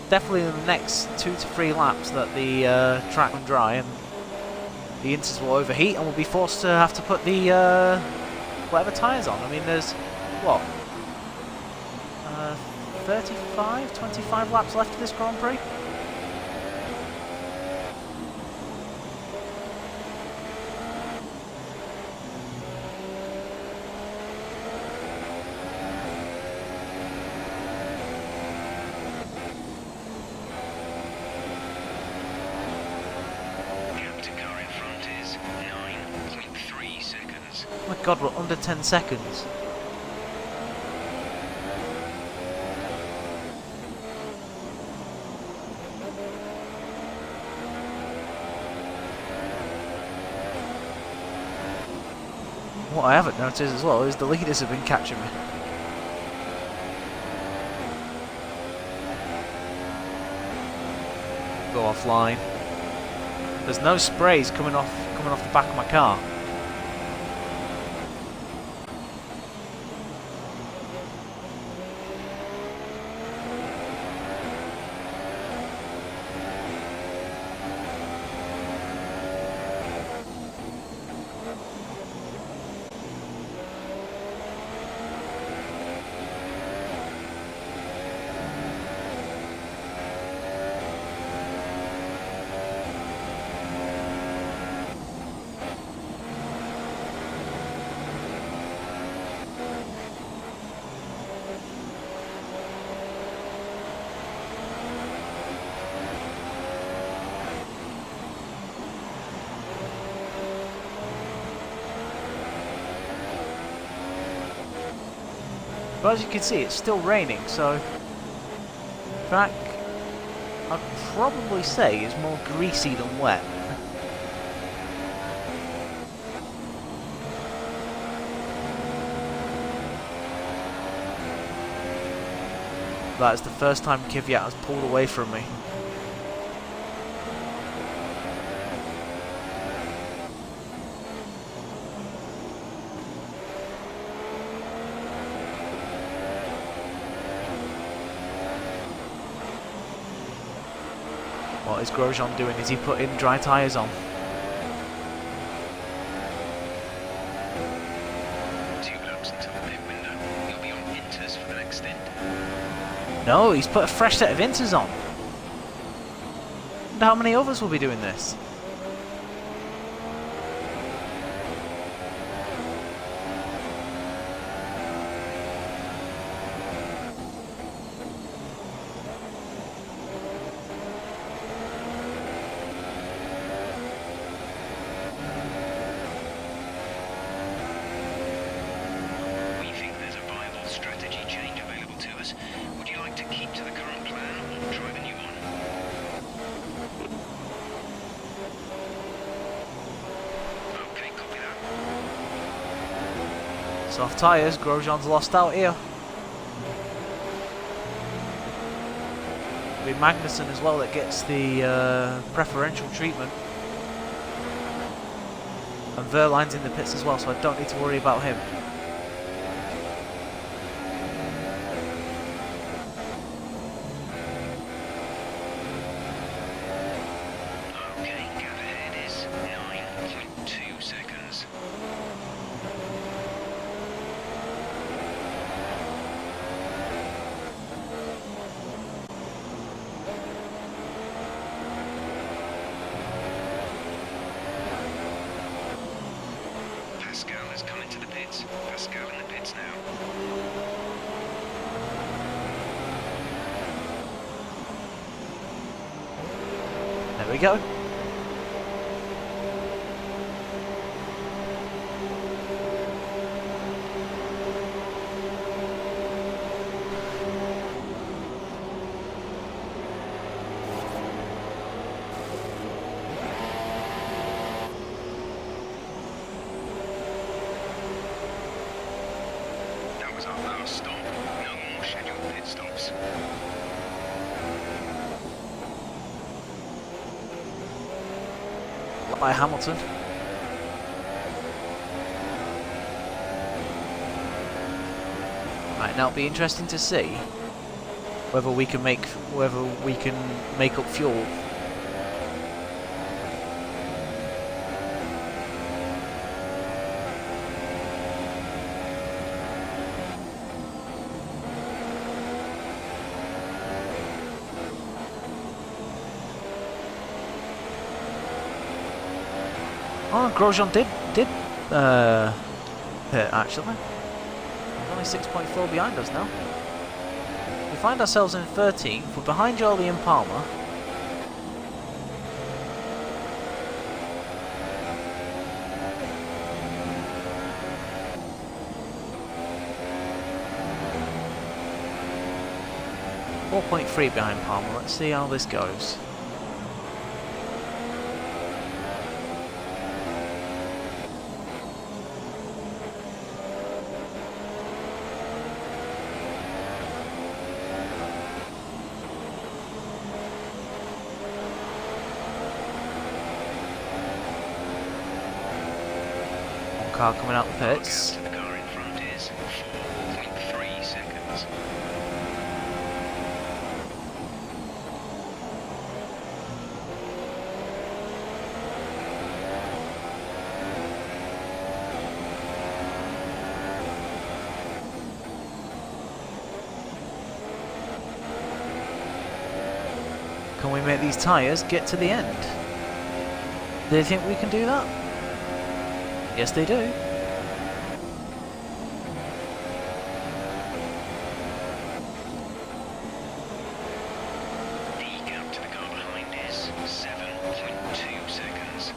Definitely in the next 2 to 3 laps that the track will dry and the inters will overheat and we'll be forced to have to put the whatever tyres on. I mean, there's what 35, 25 laps left of this Grand Prix. Oh my god, we're under 10 seconds. What I haven't noticed as well is the leaders have been catching me. Go offline. There's no sprays coming off the back of my car. But as you can see, it's still raining, so track I'd probably say is more greasy than wet. That is the first time Kvyat has pulled away from me. What is Grosjean doing? Is he putting dry tyres on? 2 laps until the pit window. You'll be on inters for the next stint. No, he's put a fresh set of inters on. And how many others will be doing this? We think there's a viable strategy change available to us. Would you like to keep to the current plan or try the new one? Okay, copy that. Soft tyres, Grosjean's lost out here. be Magnussen as well that gets the preferential treatment. And Verline's in the pits as well, so I don't need to worry about him. Okay, gap ahead is 9.2 seconds. Pascal has come into the pits. Pascal in the pits now. There we go. That was our last stop. No more scheduled pit stops. By Hamilton. Right, now it'll be interesting to see whether we can make up fuel. Oh, Grosjean did pit actually. Only 6.4 behind us now. We find ourselves in 13th. We're behind Jolly and Palmer. .3 behind Palmer. Let's see how this goes. Car coming out the pits. The car in front is 4.3 seconds. Can we make these tyres get to the end? Do you think we can do that? Yes, they do. The gap to the car behind is 7.2 seconds.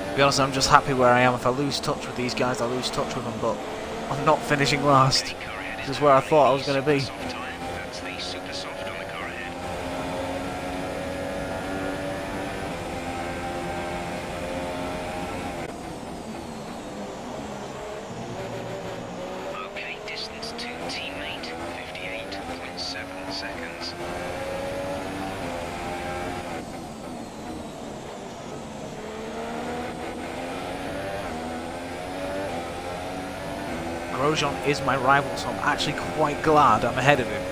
To be honest, I'm just happy where I am. If I lose touch with these guys, I lose touch with them, but I'm not finishing last. Okay, car ahead This is where I thought I was super going to be. soft time. That's the super soft on the car ahead. Okay, distance to teammate 58.7 seconds. Grosjean is my rival, so I'm actually quite glad I'm ahead of him.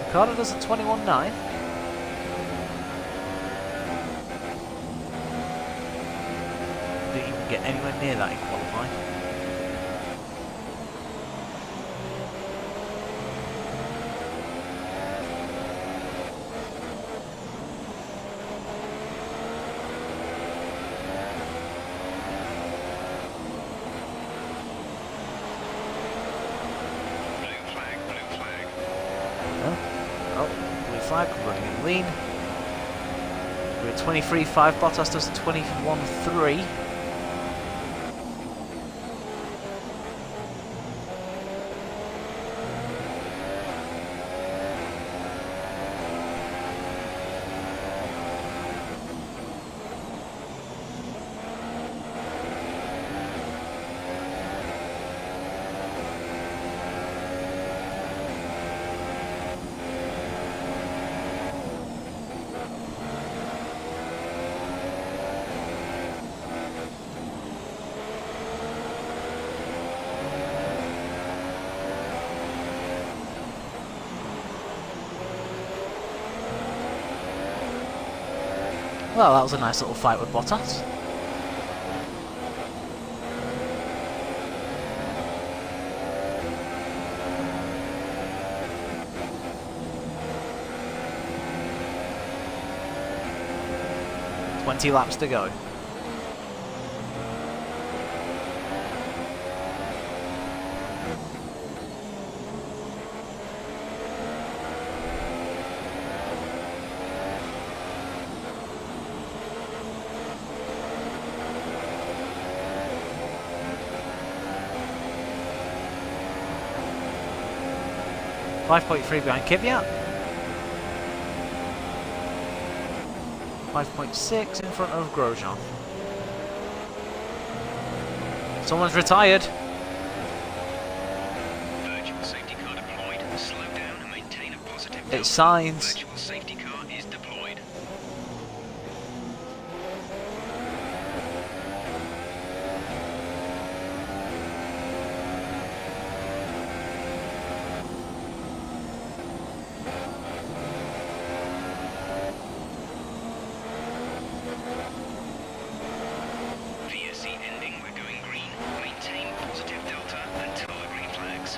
Ricardo does a 21.9. didn't get anywhere near that in qualifying. Blue flag, running in lean. We're at 23.5, Bottas does 21.3. Well, that was a nice little fight with Bottas. "20 laps to go." 5.3 behind Kvyat. 5.6 in front of Grosjean. Someone's retired. Virtual safety car deployed. Slow down and maintain a positive delta. It's Sainz. Virtual safety car is deployed. VSC ending, we're going green. Maintain positive delta until the green flags.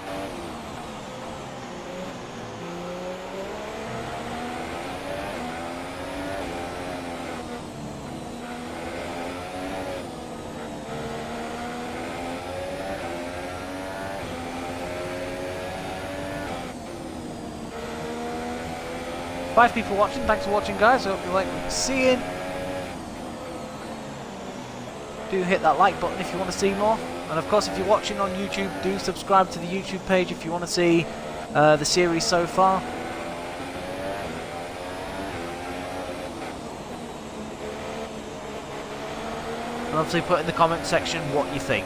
Five people watching. Thanks for watching, guys. I hope you like what you're seeing. Do hit that like button if you want to see more. And of course, if you're watching on YouTube, do subscribe to the YouTube page if you want to see the series so far. And obviously put in the comment section what you think.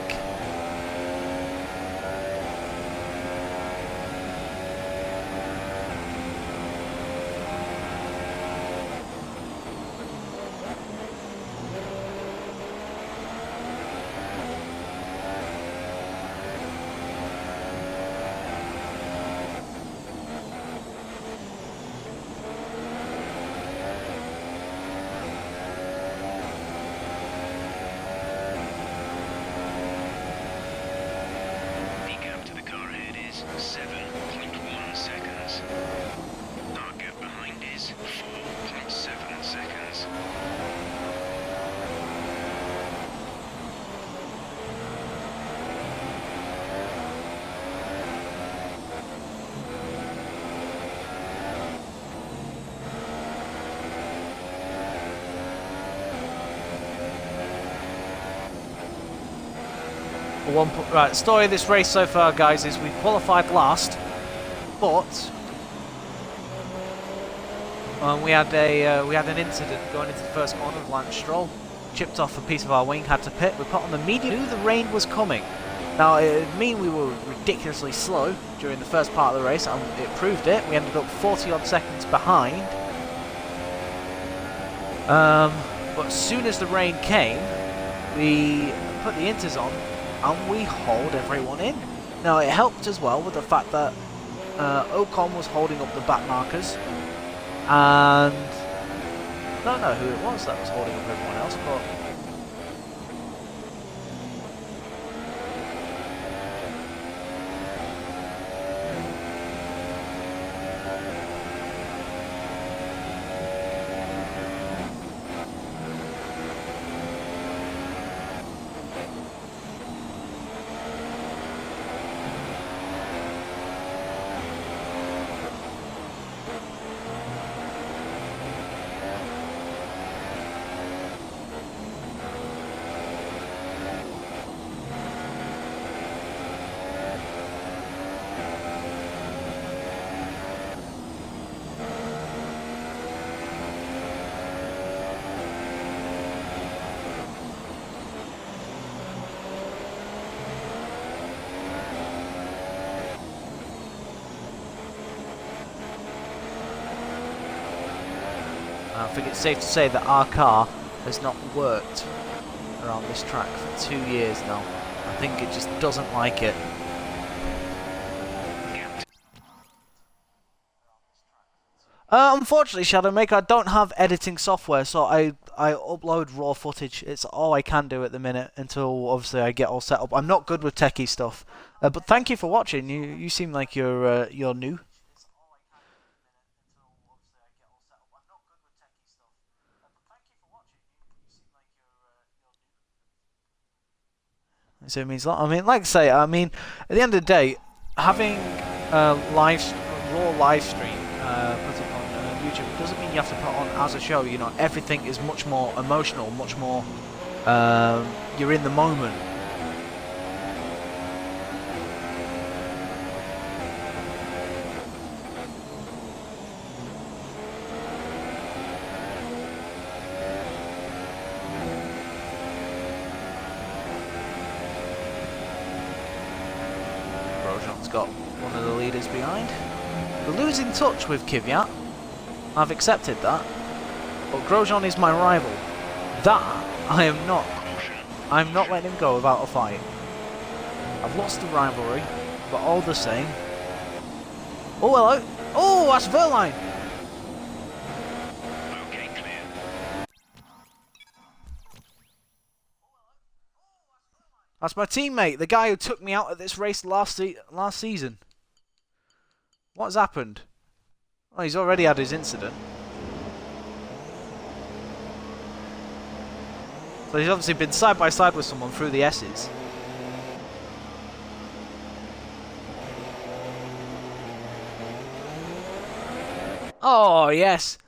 The gap to the car ahead is 7.1 seconds. Our gap behind is 4.7 seconds. Right, story of this race so far, guys, is we qualified last, but we had an incident going into the first corner of Lance Stroll. Chipped off a piece of our wing, had to pit. We put on the medium. Knew the rain was coming. Now it would mean we were ridiculously slow during the first part of the race, and it proved it. We ended up 40 odd seconds behind. But as soon as the rain came, we put the inters on and we hauled everyone in. Now it helped as well with the fact that Ocon was holding up the back markers, and I don't know who it was that was holding up everyone else, but I think it's safe to say that our car has not worked around this track for 2 years now. I think it just doesn't like it. Unfortunately, Shadowmaker, I don't have editing software, so I upload raw footage. It's all I can do at the minute until obviously I get all set up. I'm not good with techie stuff, but thank you for watching. You seem like you're new. So it means a lot. I mean, like I say, I mean, at the end of the day, having a raw live stream put up on YouTube doesn't mean you have to put on as a show. You know, everything is much more emotional, much more. You're in the moment. Grosjean's got one of the leaders behind. We're losing touch with Kvyat. I've accepted that. But Grosjean is my rival. That I am not. I'm not letting him go without a fight. I've lost the rivalry, but all the same. Oh, hello. Oh, that's Verline. Okay, clear. That's my teammate, the guy who took me out at this race last season. What's happened? Oh, he's already had his incident. So he's obviously been side by side with someone through the S's. Oh, yes.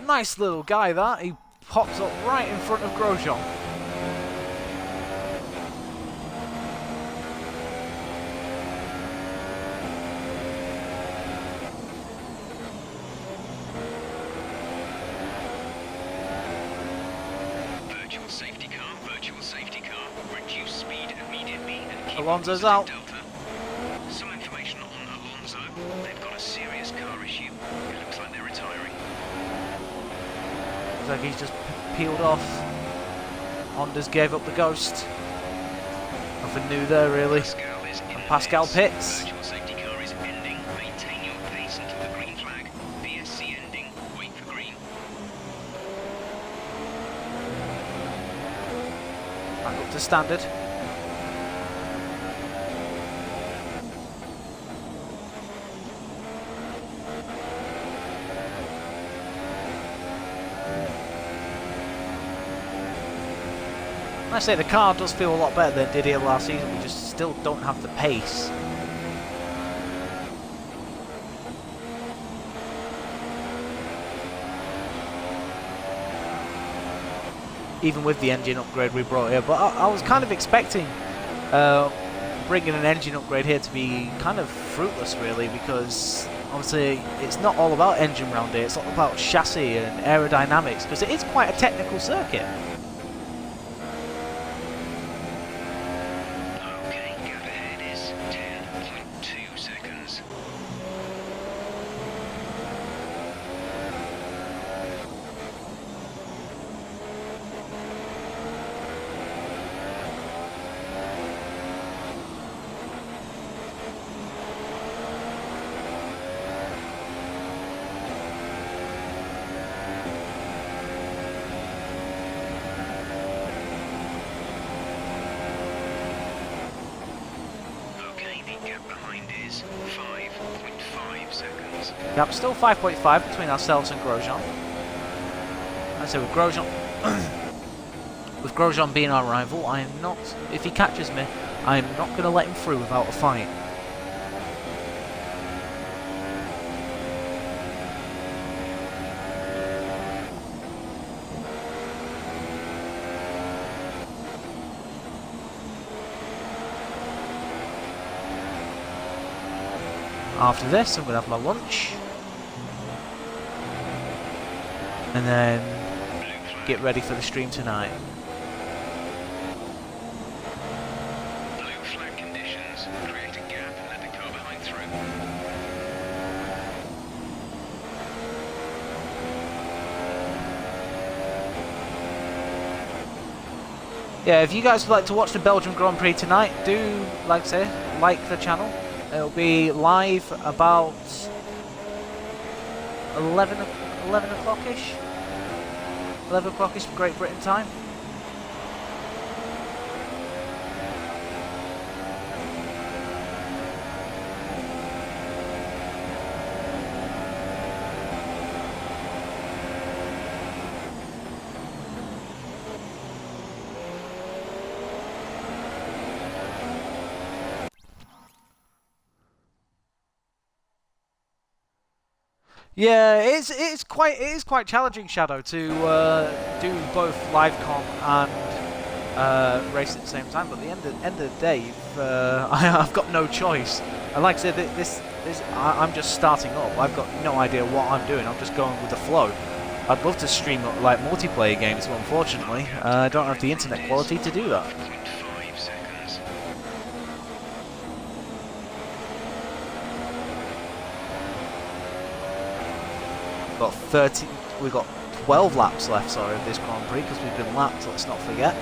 Nice little guy, that. He pops up right in front of Grosjean. Virtual safety car. Reduce speed immediately and keep Alonso's opposite out. Delta. Some information on Alonso. They've got a serious car issue. It looks like they're retiring. Looks like he's just peeled off. Honda's gave up the ghost. Nothing new there, really. Pascal is in And Pascal the pits. Virtual safety car is ending. Maintain your pace until the green flag. VSC ending. Wait for green. Back up to standard. I say the car does feel a lot better than it did here last season. We just still don't have the pace. Even with the engine upgrade we brought here, but I was kind of expecting bringing an engine upgrade here to be kind of fruitless, really, because obviously it's not all about engine round here. It's all about chassis and aerodynamics, because it is quite a technical circuit. Okay, gap ahead is 10.2 seconds. Okay, the gap behind is 5.5 seconds. Gap still 5.5 between ourselves and Grosjean. I say with Grosjean, with Grosjean being our rival, I am not. If he catches me, I am not going to let him through without a fight. After this, I'm going to have my lunch. And then get ready for the stream tonight. Blue flag conditions. Create a gap and let the car behind through. yeah, if you guys would like to watch the Belgian Grand Prix tonight, do, like I say, like the channel. It'll be live about 11 o'clock-ish. 11 o'clock-ish Great Britain time. Yeah, it is quite challenging, Shadow, to do both live com and race at the same time. But at the end of the day, I've got no choice. And like I said, I'm just starting up. I've got no idea what I'm doing. I'm just going with the flow. I'd love to stream like multiplayer games, but unfortunately, I don't have the internet quality to do that. 5 seconds. Got 30. We've got 12 laps left. Sorry, of this Grand Prix because we've been lapped. Let's not forget.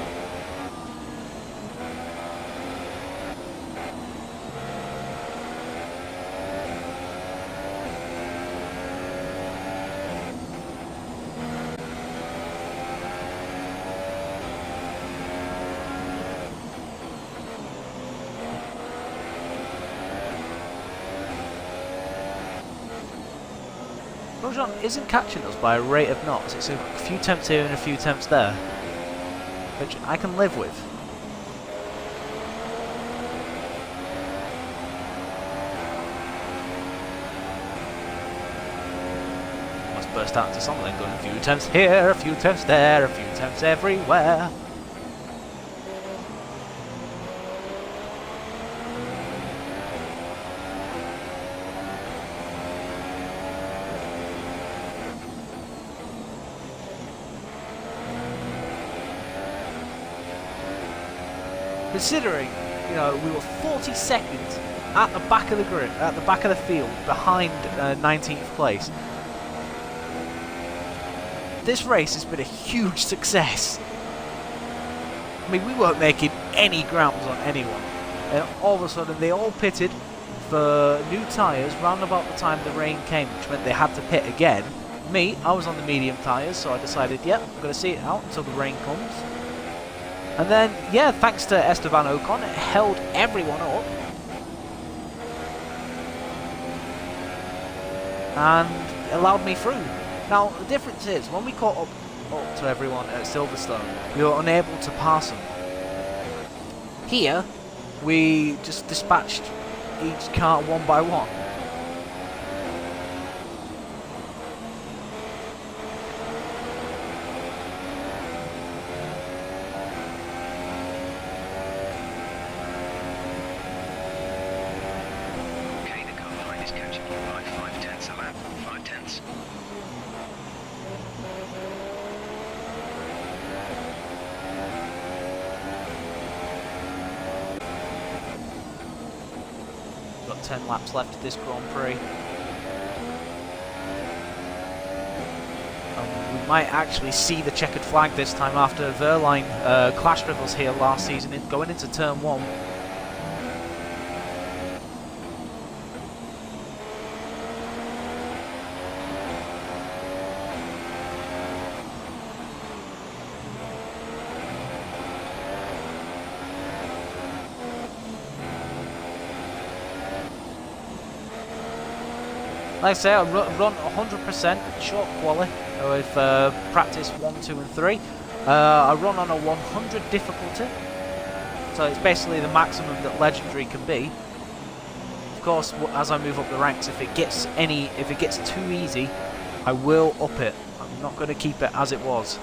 Grosjean isn't catching us by a rate of knots. It's a few tenths here and a few tenths there, which I can live with. Must burst out into something, going a few tenths here, a few tenths there, a few tenths everywhere. Considering, you know, we were 40 seconds at the back of the grid, at the back of the field, behind 19th place. This race has been a huge success. I mean, we weren't making any grounds on anyone, and all of a sudden they all pitted for new tyres round about the time the rain came, which meant they had to pit again. Me, I was on the medium tyres, so I decided, yep, I'm going to see it out until the rain comes. And then, yeah, thanks to Esteban Ocon, it held everyone up. And allowed me through. Now, the difference is, when we caught up to everyone at Silverstone, we were unable to pass them. Here, we just dispatched each car one by one. Catching you by 5 tenths a lap, 5 tenths. Got 10 laps left of this Grand Prix. And we might actually see the checkered flag this time after Verline clashed with us here last season going into Turn 1. Like I say, I run 100% short quali with practice 1, 2 and 3. I run on a 100 difficulty, so it's basically the maximum that Legendary can be. Of course, as I move up the ranks, if it gets too easy, I will up it. I'm not going to keep it as it was.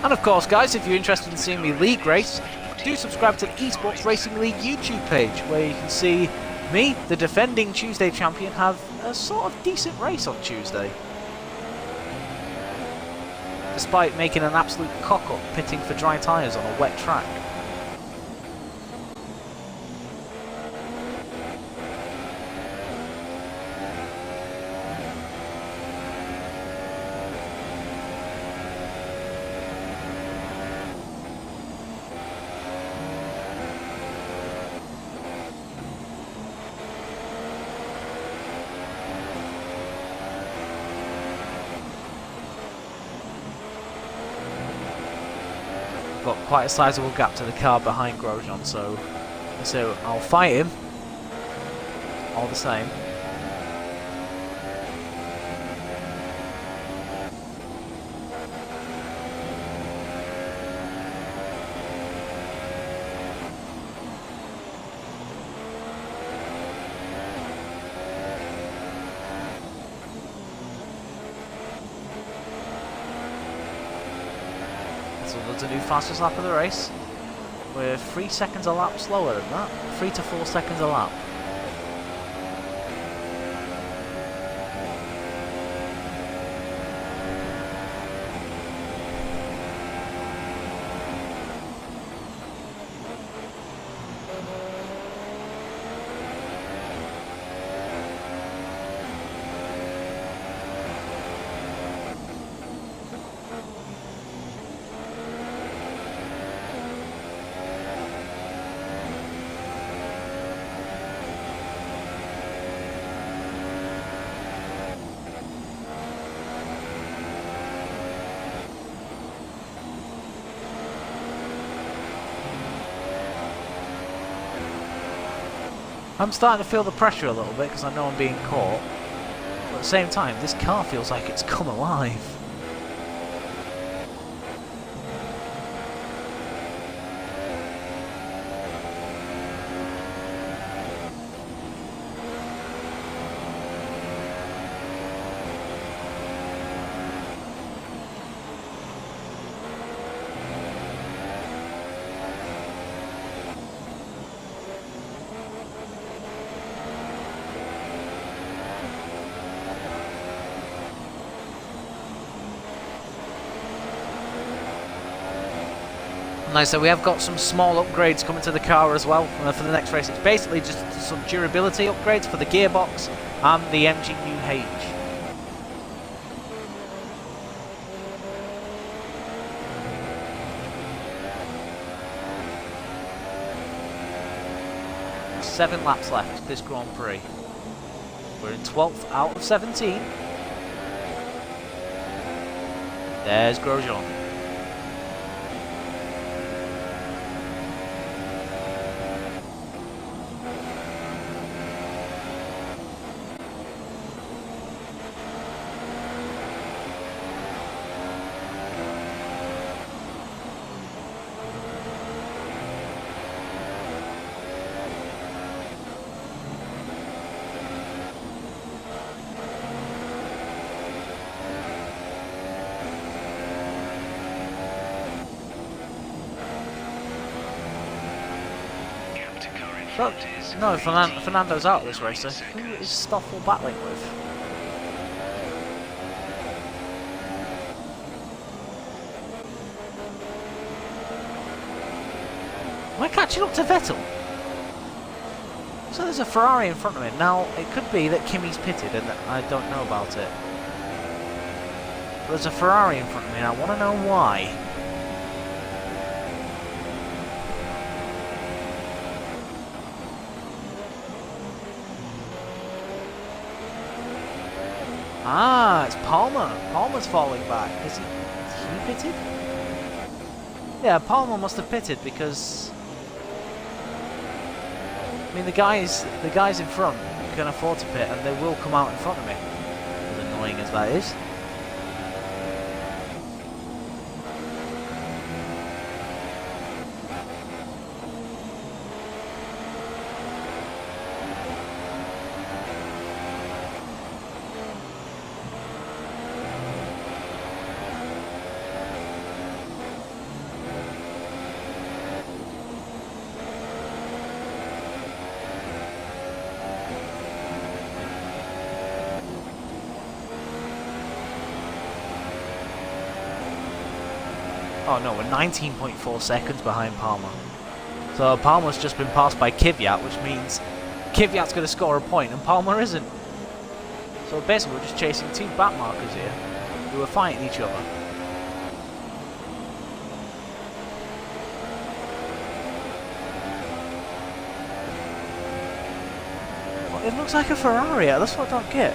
And of course, guys, if you're interested in seeing me league race, do subscribe to the Esports Racing League YouTube page, where you can see me, the defending Tuesday champion, have a sort of decent race on Tuesday. Despite making an absolute cock-up pitting for dry tyres on a wet track. I've got quite a sizable gap to the car behind Grosjean, so I'll fight him all the same. So there's a new fastest lap of the race. We're 3 seconds a lap slower than that. 3 to 4 seconds a lap. I'm starting to feel the pressure a little bit because I know I'm being caught. But at the same time, this car feels like it's come alive. And like I said, we have got some small upgrades coming to the car as well for the next race. It's basically just some durability upgrades for the gearbox and the MGUH. Seven laps left this Grand Prix. We're in 12th out of 17. There's Grosjean. No, Fernando's out of this race. Who is Stoffel battling with? Am I catching up to Vettel? So there's a Ferrari in front of me. Now, it could be that Kimi's pitted and that I don't know about it. But there's a Ferrari in front of me and I want to know why. Ah, it's Palmer. Palmer's falling back. Is he pitted? Yeah, Palmer must have pitted because I mean the guys in front can afford to pit and they will come out in front of me. As annoying as that is. Oh no, we're 19.4 seconds behind Palmer. So Palmer's just been passed by Kvyat, which means Kvyat's going to score a point and Palmer isn't. So basically we're just chasing two back markers here who are fighting each other. Well, it looks like a Ferrari, that's what I don't get.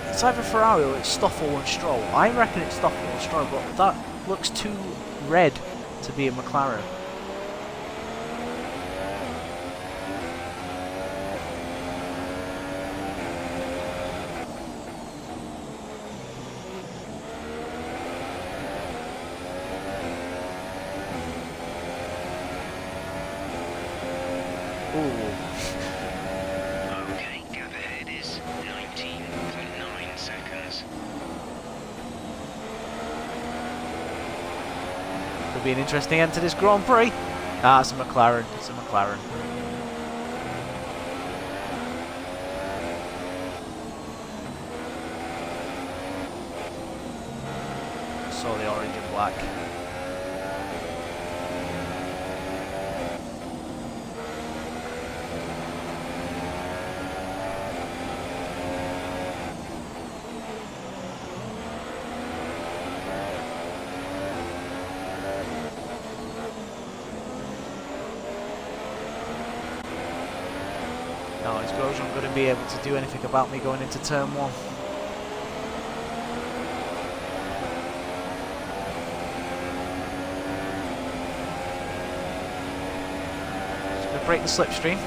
It's either Ferrari or it's Stoffel and Stroll. I reckon it's Stoffel and Stroll, but that looks too red to be a McLaren. Okay, gap ahead is 19.9 seconds. Could be an interesting end to this Grand Prix. Ah, it's a McLaren. It's a McLaren. Saw the orange and black. No, is Grosjean going to be able to do anything about me going into turn 1? Just going to break the slipstream.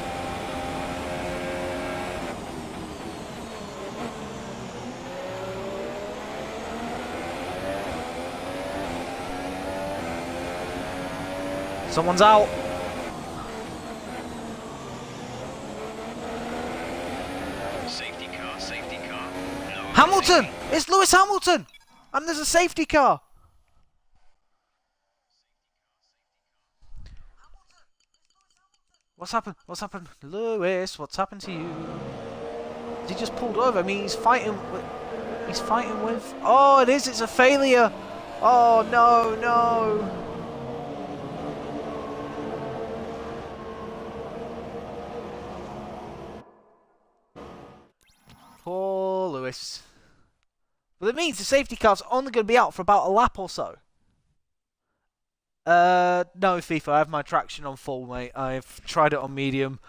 Someone's out. Safety car, safety car. No Hamilton! It's Lewis Hamilton! And there's a safety car! What's happened? What's happened? Lewis, what's happened to you? He just pulled over. I mean, he's fighting with... He's fighting with... Oh, it is! It's a failure! Oh, no, no! Poor Lewis. Well, it means the safety car's only going to be out for about a lap or so. No, FIFA, I have my traction on full, mate. I've tried it on medium,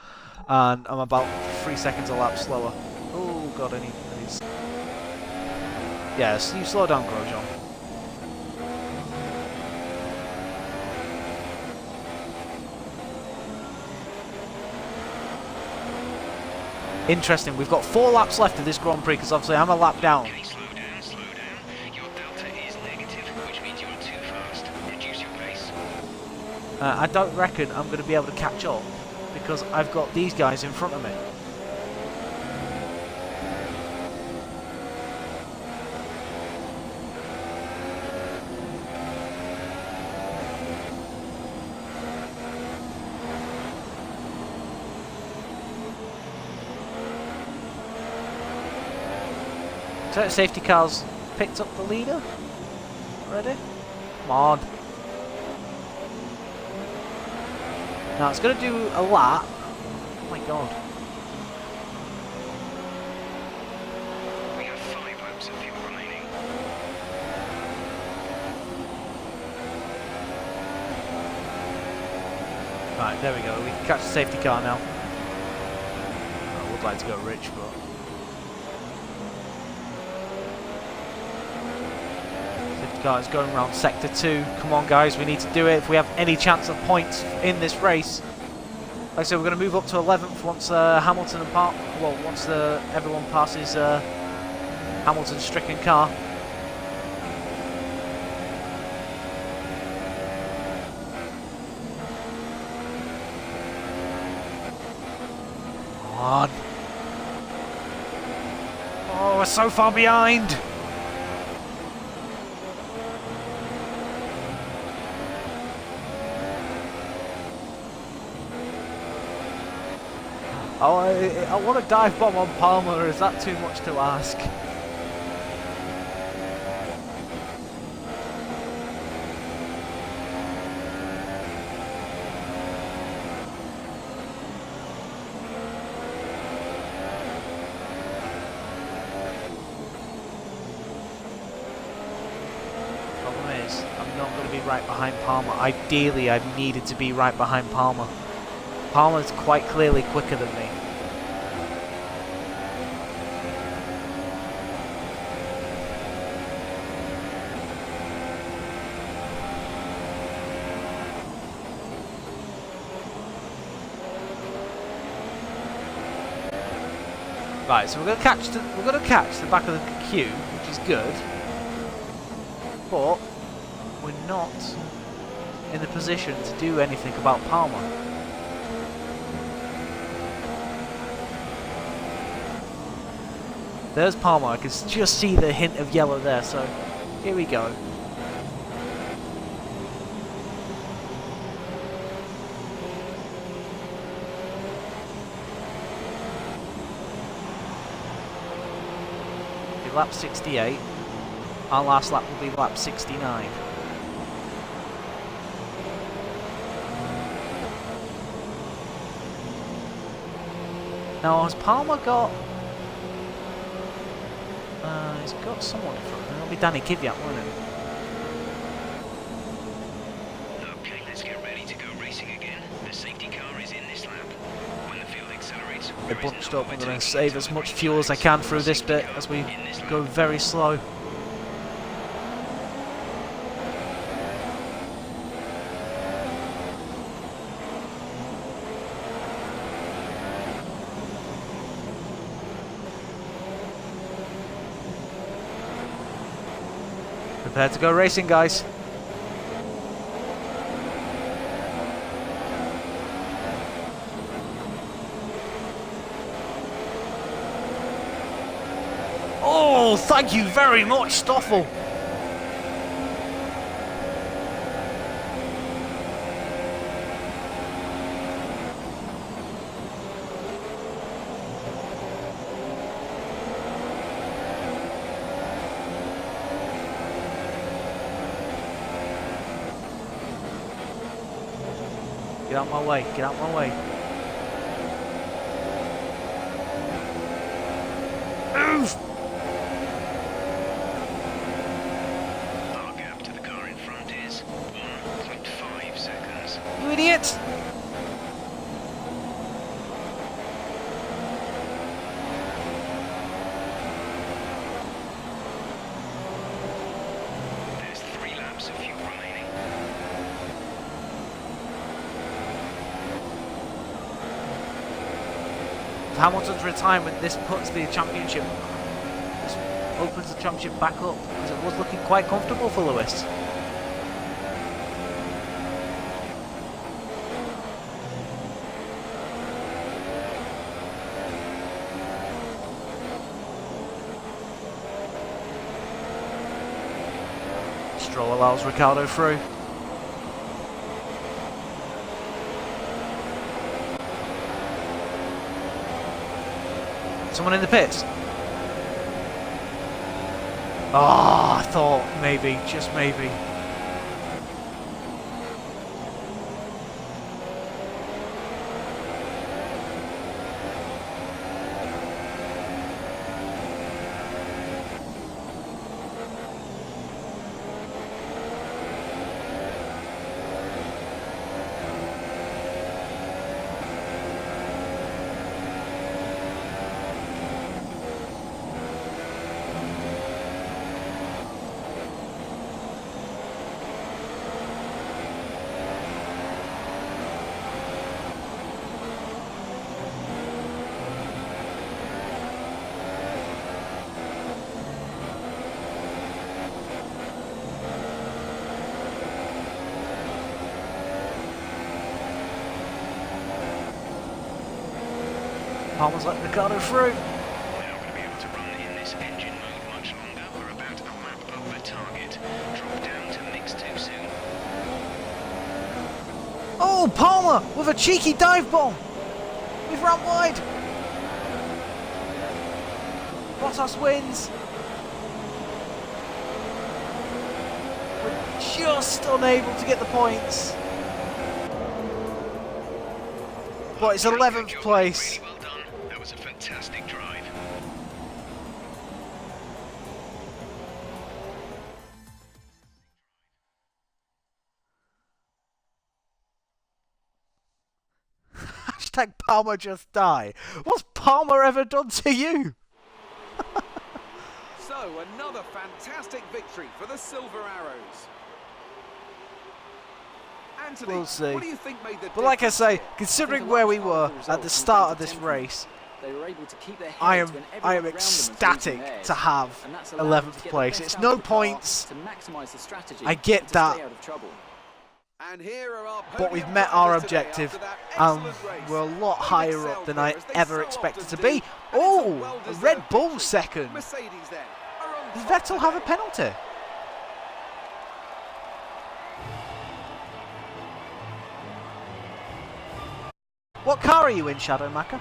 and I'm about 3 seconds a lap slower. Oh, God, I need... Yes, you slow down, Grosjean. Interesting, we've got 4 laps left of this Grand Prix, because obviously I'm a lap down. Okay, slow down, slow down. Your delta is negative, which means you are too fast. Reduce your pace. I don't reckon I'm going to be able to catch up, because I've got these guys in front of me. So safety car's picked up the leader. Ready? Come on. Now it's going to do a lap. Oh my God. We have 5 laps of fuel remaining. Right, there we go. We can catch the safety car now. I would like to go rich, but... Safety car is going around sector 2. Come on, guys, we need to do it if we have any chance of points in this race. Like I said, we're going to move up to 11th once Hamilton and once everyone passes Hamilton's stricken car. Come on. Oh, we're so far behind. Oh, I want to dive bomb on Palmer, or is that too much to ask? Problem is, I'm not going to be right behind Palmer. Ideally, I needed to be right behind Palmer. Palmer's quite clearly quicker than me. Right, so we're gonna catch the back of the queue, which is good. But we're not in the position to do anything about Palmer. There's Palmer. I can just see the hint of yellow there. So here we go. Lap 68. Our last lap will be lap 69. Now, has Palmer got... he's got someone in front of him. It'll be Danny Kvyat, won't it? Okay, let's get ready to go racing again. The safety car is in this lap. When the field accelerates, They're bunched up. I'm going to save as much fuel as I can through this bit as we go very slow. Prepare to go racing, guys. Oh, thank you very much, Stoffel. Get out my way, get out my way. Move! Our gap to the car in front is 1.5 seconds. You idiot! There's 3 laps of fuel remaining. Hamilton's retirement, this puts the championship, this opens the championship back up, because it was looking quite comfortable for Lewis. Stroll allows Ricciardo through. Someone in the pits? Oh, I thought maybe, just maybe. Palmer's let Ricciardo through. We're not going to be able to run in this engine mode much longer. We're about a lap over target. Drop down to mix 2 soon. Oh, Palmer with a cheeky dive bomb. We've run wide. Bottas wins. We're just unable to get the points. But it's 11th place. Really well done. That was a fantastic drive. Hashtag Palmer just die. What's Palmer ever done to you? So, another fantastic victory for the Silver Arrows. Anthony, We'll see. what do you think made the But like I difference say, here? considering I think a where large we part were of the at the result start of comes this down to race, They were able to keep their I heads am when I everyone am around them was ecstatic losing theirs. to have And that's allowed them to 11th get the place. best It's out no of the car points. to maximise the strategy I get and to that. stay out of trouble. And here are our But we've podium met our drivers today objective, after that and excellent race. we're a lot They've higher excelled up than here, I as they ever so expected often to do, be. and it's a Oh, a well-deserved Red Bull victory. second. Mercedes then are on Does top Vettel have a today. penalty? What car are you in, Shadow Maka?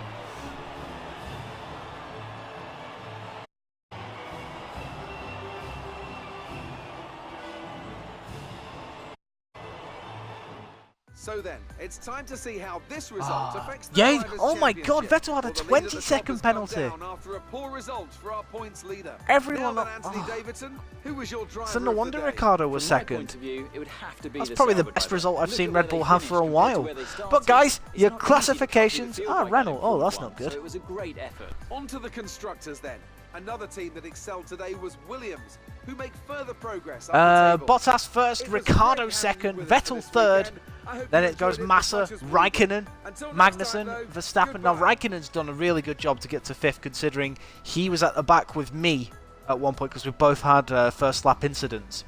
So then, it's time to see how this result affects the Yay! Drivers' Oh my God, Championship. Vettel had a Well, the lead at the top 20-second has come penalty. down after a poor result for our points leader. Everyone- Now then, Anthony Davidson, who was your driver So no of wonder the day? Ricardo was From my point second. of view, it would have to be That's the probably the Sauber best driver. result I've Look seen at where Red Bull they have for a finished compared to while. where they started. But guys, It's your not easy to copy the classifications field are like Renault. that in Oh, that's Formula not 1, good. So it was a great effort. On to the constructors then. Another team that excelled today was Williams, who make further progress up the table. Bottas first, It was Ricardo great second, having you with us Vettel this third. weekend. I hope Then you it goes enjoyed as Massa, much as we did. Raikkonen, Until next Magnussen, time, though, Verstappen. Now goodbye. Raikkonen's done a really good job to get to 5th, considering he was at the back with me at one point because we both had first lap incidents.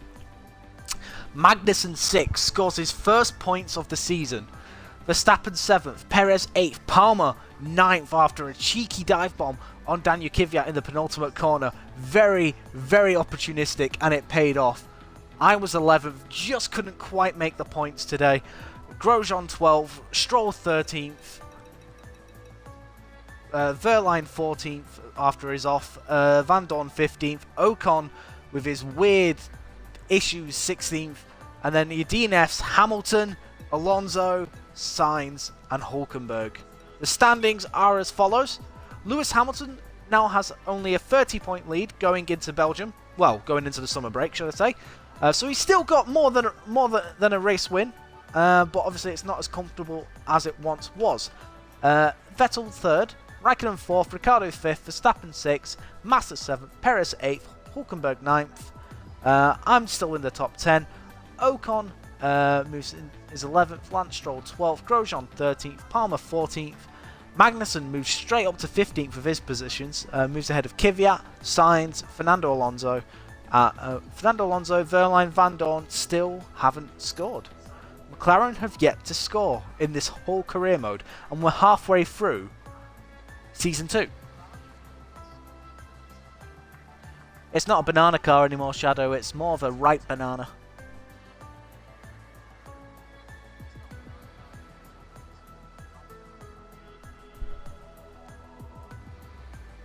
Magnussen 6th, scores his first points of the season. Verstappen 7th, Perez 8th, Palmer 9th after a cheeky dive bomb on Daniel Kvyat in the penultimate corner. Very, very opportunistic, and it paid off. I was 11th, just couldn't quite make the points today. Grosjean 12th, Stroll 13th, Verline 14th after his off, Van Dorn 15th, Ocon with his weird issues 16th, and then your DNFs Hamilton, Alonso, Sainz and Hulkenberg. The standings are as follows. Lewis Hamilton now has only a 30-point lead going into Belgium. Well, going into the summer break, should I say. So he's still got more than a race win, but obviously it's not as comfortable as it once was. Vettel 3rd, Raikkonen 4th, Ricciardo 5th, Verstappen 6th, Massa 7th, Perez 8th, Hulkenberg 9th. I'm still in the top 10. Ocon moves in, is 11th, Lance Stroll 12th, Grosjean 13th, Palmer 14th. Magnussen moves straight up to 15th with his positions, moves ahead of Kvyat, Sainz, Fernando Alonso, Verline, Van Dorn still haven't scored. McLaren have yet to score in this whole career mode, and we're halfway through Season 2. It's not a banana car anymore, Shadow, it's more of a ripe banana.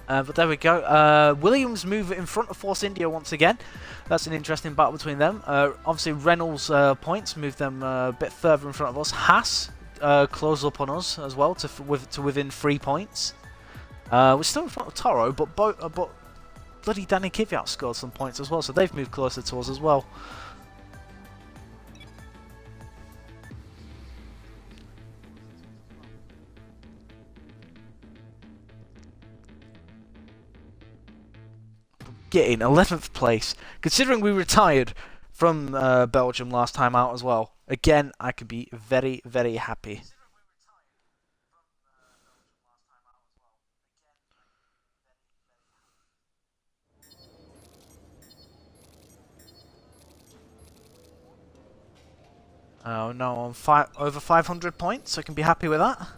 But there we go. Williams move in front of Force India once again. That's an interesting battle between them. Obviously, Reynolds' points move them a bit further in front of us. Haas close up on us as well to within 3 points. We're still in front of Toro, but bloody Danny Kvyat scored some points as well, so they've moved closer to us as well. Getting 11th place, considering we retired from Belgium last time out as well. Again, I could be very, very happy. Oh no, I'm over 500 points, so I can be happy with that.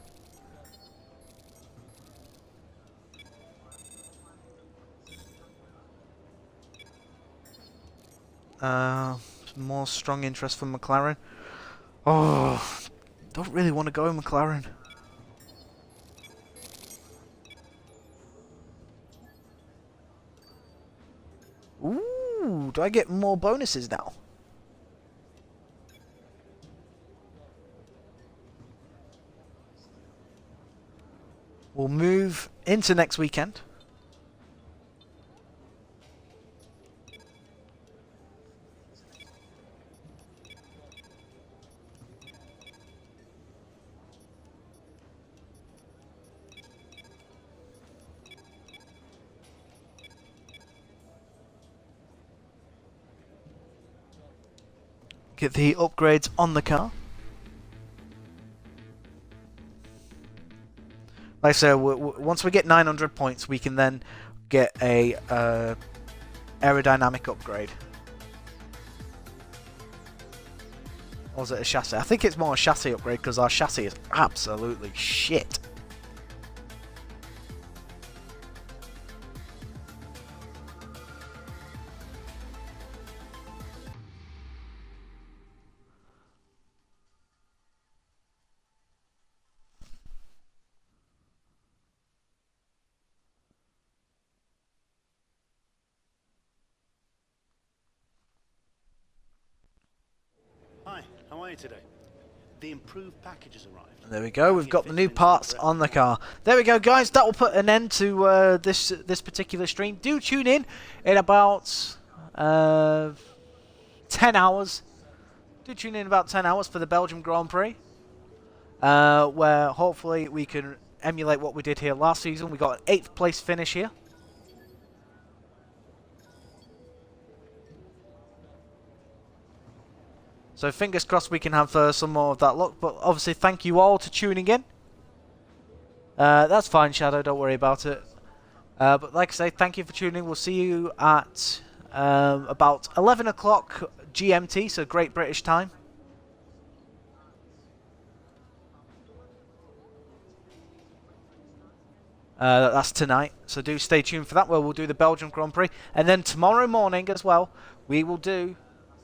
More strong interest from McLaren. Oh, don't really want to go in McLaren. Ooh, do I get more bonuses now? We'll move into next weekend. Get the upgrades on the car. Like I said, once we get 900 points, we can then get a aerodynamic upgrade. Or is it a chassis? I think it's more a chassis upgrade because our chassis is absolutely shit. Hi, how are you today? The improved package has arrived. There we go. We've got the new parts on the car. There we go, guys. That will put an end to this particular stream. Do tune in about 10 hours. Do tune in about 10 hours for the Belgium Grand Prix, where hopefully we can emulate what we did here last season. We got an 8th place finish here. So fingers crossed we can have some more of that luck. But obviously, thank you all to tuning in. That's fine, Shadow. Don't worry about it. But like I say, thank you for tuning in. We'll see you at about 11 o'clock GMT, so Great British time. That's tonight. So do stay tuned for that, where we'll do the Belgian Grand Prix. And then tomorrow morning as well, we will do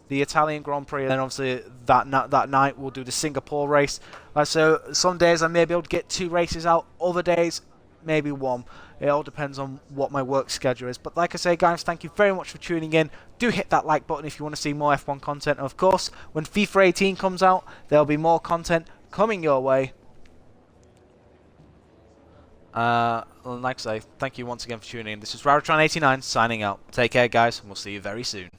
the Italian Grand Prix, and then obviously that night we'll do the Singapore race. So some days I may be able to get 2 races out, other days maybe 1. It all depends on what my work schedule is. But like I say, guys, thank you very much for tuning in. Do hit that like button if you want to see more F1 content. And of course, when FIFA 18 comes out, there'll be more content coming your way. Like I say, thank you once again for tuning in. This is Raratron89 signing out. Take care, guys, and we'll see you very soon.